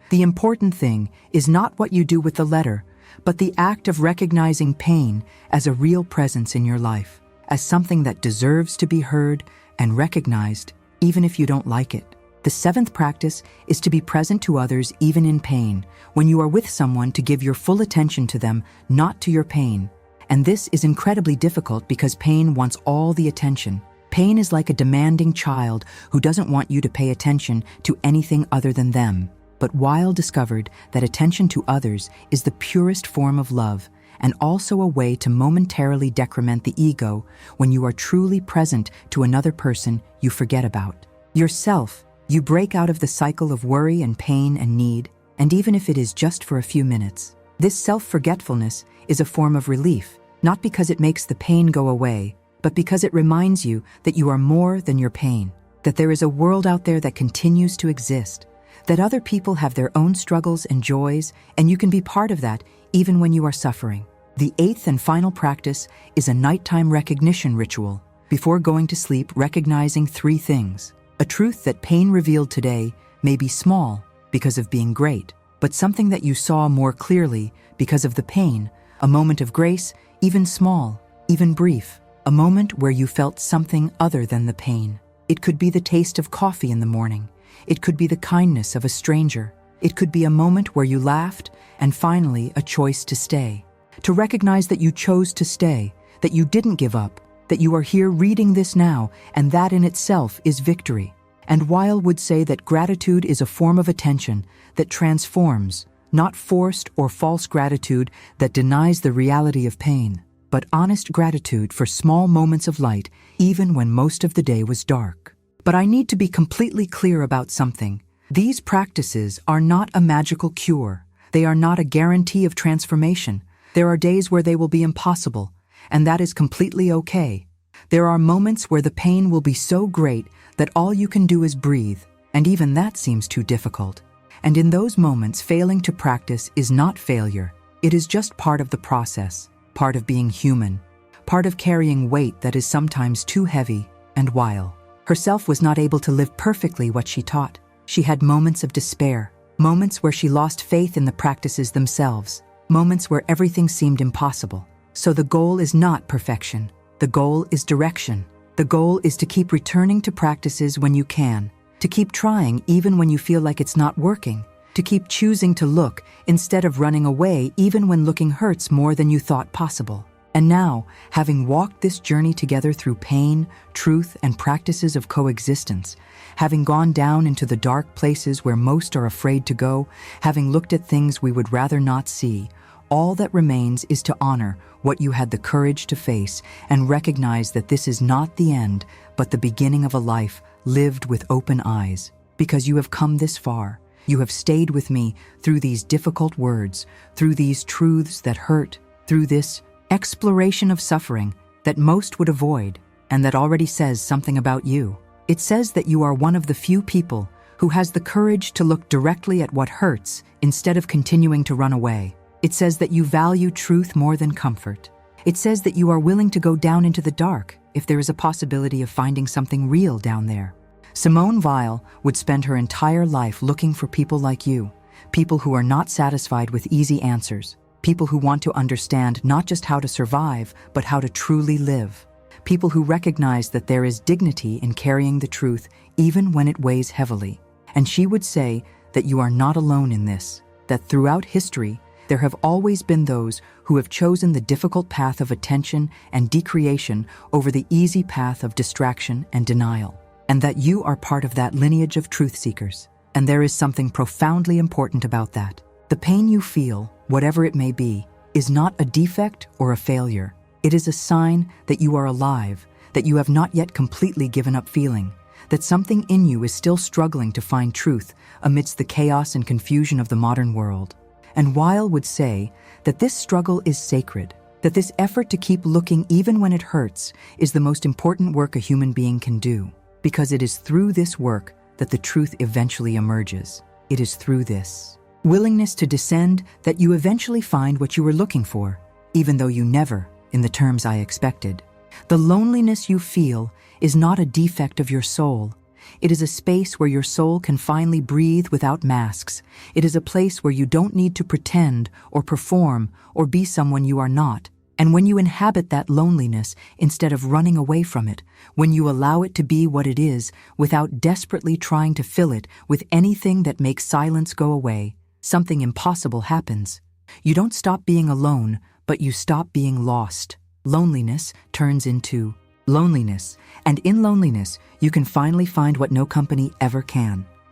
The important thing is not what you do with the letter, but the act of recognizing pain as a real presence in your life, as something that deserves to be heard and recognized, even if you don't like it. The seventh practice is to be present to others even in pain, when you are with someone to give your full attention to them, not to your pain. And this is incredibly difficult because pain wants all the attention. Pain is like a demanding child who doesn't want you to pay attention to anything other than them. But Weil discovered that attention to others is the purest form of love and also a way to momentarily decrement the ego when you are truly present to another person you forget about. Yourself, you break out of the cycle of worry and pain and need, and even if it is just for a few minutes. This self-forgetfulness is a form of relief, not because it makes the pain go away, but because it reminds you that you are more than your pain, that there is a world out there that continues to exist, that other people have their own struggles and joys, and you can be part of that even when you are suffering. The eighth and final practice is a nighttime recognition ritual. Before going to sleep, recognizing three things. A truth that pain revealed today may be small because of being great, but something that you saw more clearly because of the pain, a moment of grace, even small, even brief, a moment where you felt something other than the pain. It could be the taste of coffee in the morning. It could be the kindness of a stranger. It could be a moment where you laughed, and finally a choice to stay. To recognize that you chose to stay, that you didn't give up, that you are here reading this now, and that in itself is victory. And Weil would say that gratitude is a form of attention that transforms, not forced or false gratitude that denies the reality of pain, but honest gratitude for small moments of light, even when most of the day was dark. But I need to be completely clear about something. These practices are not a magical cure. They are not a guarantee of transformation. There are days where they will be impossible, and that is completely okay. There are moments where the pain will be so great that all you can do is breathe, and even that seems too difficult. And in those moments, failing to practice is not failure. It is just part of the process, part of being human, part of carrying weight that is sometimes too heavy. And Weil herself was not able to live perfectly what she taught. She had moments of despair, moments where she lost faith in the practices themselves, moments where everything seemed impossible. So the goal is not perfection. The goal is direction. The goal is to keep returning to practices when you can, to keep trying even when you feel like it's not working, to keep choosing to look instead of running away even when looking hurts more than you thought possible. And now, having walked this journey together through pain, truth, and practices of coexistence, having gone down into the dark places where most are afraid to go, having looked at things we would rather not see, all that remains is to honor what you had the courage to face and recognize that this is not the end, but the beginning of a life lived with open eyes. Because you have come this far, you have stayed with me through these difficult words, through these truths that hurt, through this exploration of suffering that most would avoid, and that already says something about you. It says that you are one of the few people who has the courage to look directly at what hurts instead of continuing to run away. It says that you value truth more than comfort. It says that you are willing to go down into the dark if there is a possibility of finding something real down there. Simone Weil would spend her entire life looking for people like you, people who are not satisfied with easy answers, people who want to understand not just how to survive, but how to truly live. People who recognize that there is dignity in carrying the truth even when it weighs heavily. And she would say that you are not alone in this, that throughout history, there have always been those who have chosen the difficult path of attention and decreation over the easy path of distraction and denial, and that you are part of that lineage of truth seekers. And there is something profoundly important about that. The pain you feel, whatever it may be, is not a defect or a failure. It is a sign that you are alive, that you have not yet completely given up feeling, that something in you is still struggling to find truth amidst the chaos and confusion of the modern world. And Weil would say that this struggle is sacred, that this effort to keep looking even when it hurts is the most important work a human being can do, because it is through this work that the truth eventually emerges. It is through this willingness to descend that you eventually find what you were looking for, even though you never, in the terms I expected. The loneliness you feel is not a defect of your soul. It is a space where your soul can finally breathe without masks. It is a place where you don't need to pretend or perform or be someone you are not. And when you inhabit that loneliness instead of running away from it, when you allow it to be what it is without desperately trying to fill it with anything that makes silence go away, something impossible happens. You don't stop being alone, but you stop being lost. Loneliness turns into loneliness, and in loneliness, you can finally find what no company ever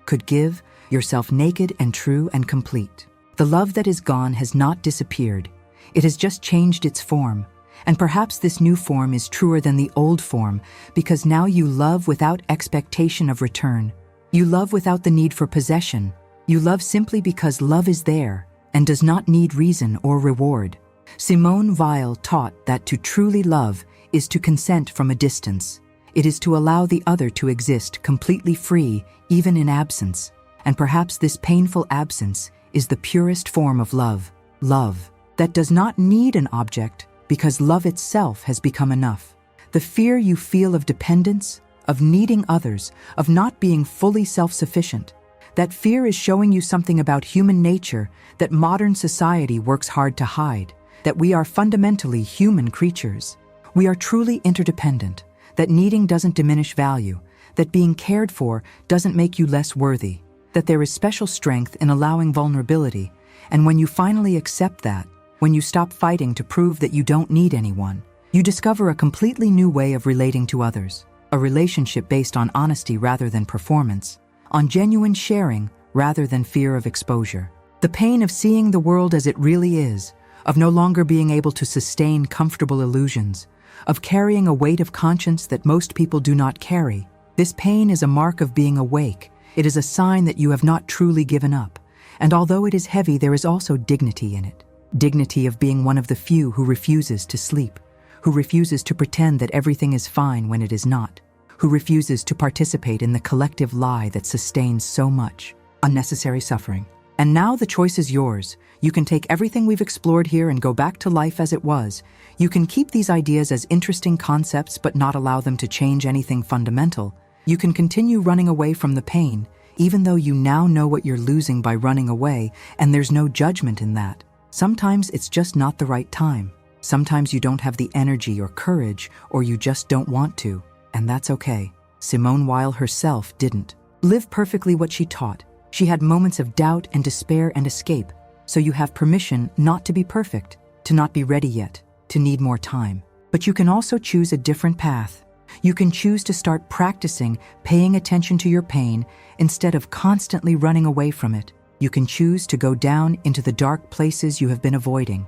could give, yourself naked and true and complete. The love that is gone has not disappeared. It has just changed its form, and perhaps this new form is truer than the old form because now you love without expectation of return. You love without the need for possession. You love simply because love is there and does not need reason or reward. Simone Weil taught that to truly love is to consent from a distance. It is to allow the other to exist completely free, even in absence. And perhaps this painful absence is the purest form of love. Love that does not need an object because love itself has become enough. The fear you feel of dependence, of needing others, of not being fully self-sufficient, that fear is showing you something about human nature that modern society works hard to hide, that we are fundamentally human creatures. We are truly interdependent, that needing doesn't diminish value, that being cared for doesn't make you less worthy, that there is special strength in allowing vulnerability, and when you finally accept that, when you stop fighting to prove that you don't need anyone, you discover a completely new way of relating to others, a relationship based on honesty rather than performance, on genuine sharing rather than fear of exposure. The pain of seeing the world as it really is, of no longer being able to sustain comfortable illusions, of carrying a weight of conscience that most people do not carry. This pain is a mark of being awake. It is a sign that you have not truly given up. And although it is heavy, there is also dignity in it. Dignity of being one of the few who refuses to sleep, who refuses to pretend that everything is fine when it is not, who refuses to participate in the collective lie that sustains so much unnecessary suffering. And now the choice is yours. You can take everything we've explored here and go back to life as it was. You can keep these ideas as interesting concepts but not allow them to change anything fundamental. You can continue running away from the pain, even though you now know what you're losing by running away, and there's no judgment in that. Sometimes it's just not the right time. Sometimes you don't have the energy or courage, or you just don't want to, and that's okay. Simone Weil herself didn't live perfectly what she taught. She had moments of doubt and despair and escape, so you have permission not to be perfect, to not be ready yet, to need more time. But you can also choose a different path. You can choose to start practicing paying attention to your pain instead of constantly running away from it. You can choose to go down into the dark places you have been avoiding.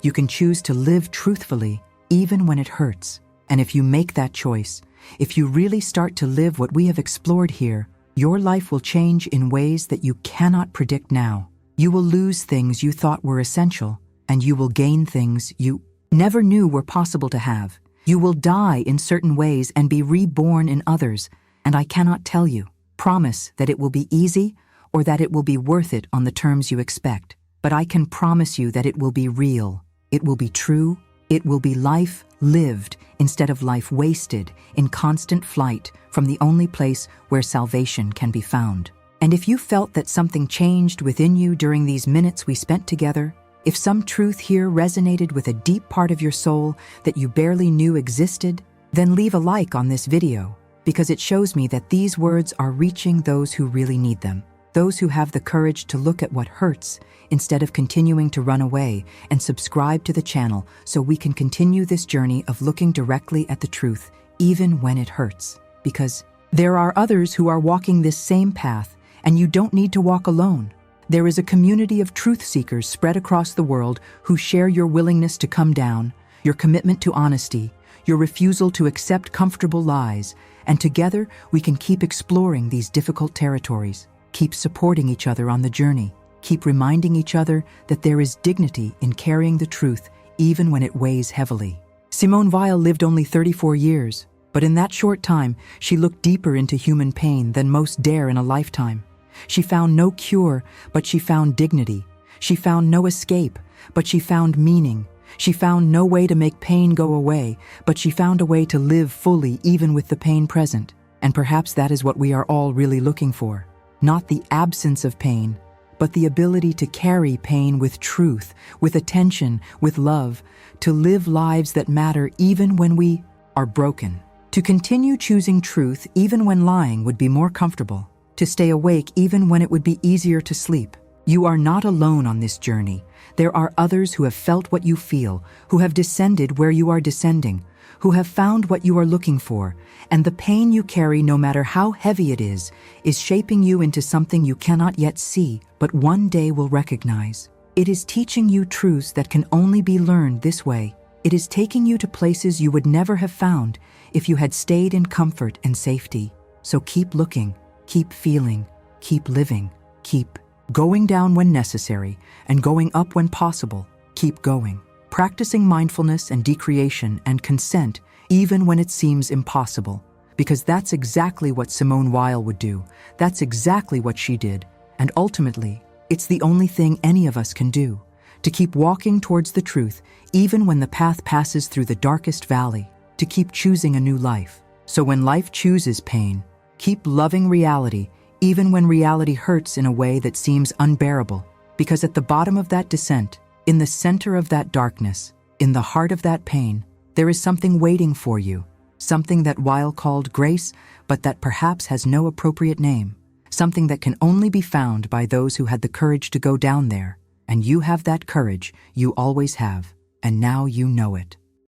You can choose to live truthfully even when it hurts. And if you make that choice, if you really start to live what we have explored here, your life will change in ways that you cannot predict now. You will lose things you thought were essential, and you will gain things you never knew were possible to have. You will die in certain ways and be reborn in others, and I cannot tell you, promise that it will be easy or that it will be worth it on the terms you expect. But I can promise you that it will be real, it will be true, it will be life lived instead of life wasted in constant flight from the only place where salvation can be found. And if you felt that something changed within you during these minutes we spent together, if some truth here resonated with a deep part of your soul that you barely knew existed, then leave a like on this video, because it shows me that these words are reaching those who really need them, those who have the courage to look at what hurts instead of continuing to run away, and subscribe to the channel so we can continue this journey of looking directly at the truth, even when it hurts. Because there are others who are walking this same path, and you don't need to walk alone. There is a community of truth seekers spread across the world who share your willingness to come down, your commitment to honesty, your refusal to accept comfortable lies, and together we can keep exploring these difficult territories, keep supporting each other on the journey, keep reminding each other that there is dignity in carrying the truth even when it weighs heavily. Simone Weil lived only 34 years, but in that short time, she looked deeper into human pain than most dare in a lifetime. She found no cure, but she found dignity. She found no escape, but she found meaning. She found no way to make pain go away, but she found a way to live fully even with the pain present. And perhaps that is what we are all really looking for. Not the absence of pain, but the ability to carry pain with truth, with attention, with love, to live lives that matter even when we are broken. To continue choosing truth even when lying would be more comfortable. To stay awake even when it would be easier to sleep. You are not alone on this journey. There are others who have felt what you feel, who have descended where you are descending, who have found what you are looking for, and the pain you carry, no matter how heavy it is shaping you into something you cannot yet see, but one day will recognize. It is teaching you truths that can only be learned this way. It is taking you to places you would never have found if you had stayed in comfort and safety. So keep looking, keep feeling, keep living, keep going down when necessary and going up when possible. Keep going. Practicing mindfulness and decreation and consent even when it seems impossible. Because that's exactly what Simone Weil would do. That's exactly what she did. And ultimately, it's the only thing any of us can do. To keep walking towards the truth even when the path passes through the darkest valley. To keep choosing a new life. So when life chooses pain, keep loving reality even when reality hurts in a way that seems unbearable. Because at the bottom of that descent, in the center of that darkness, in the heart of that pain, there is something waiting for you. Something that Weil called grace, but that perhaps has no appropriate name. Something that can only be found by those who had the courage to go down there. And you have that courage, you always have, and now you know it.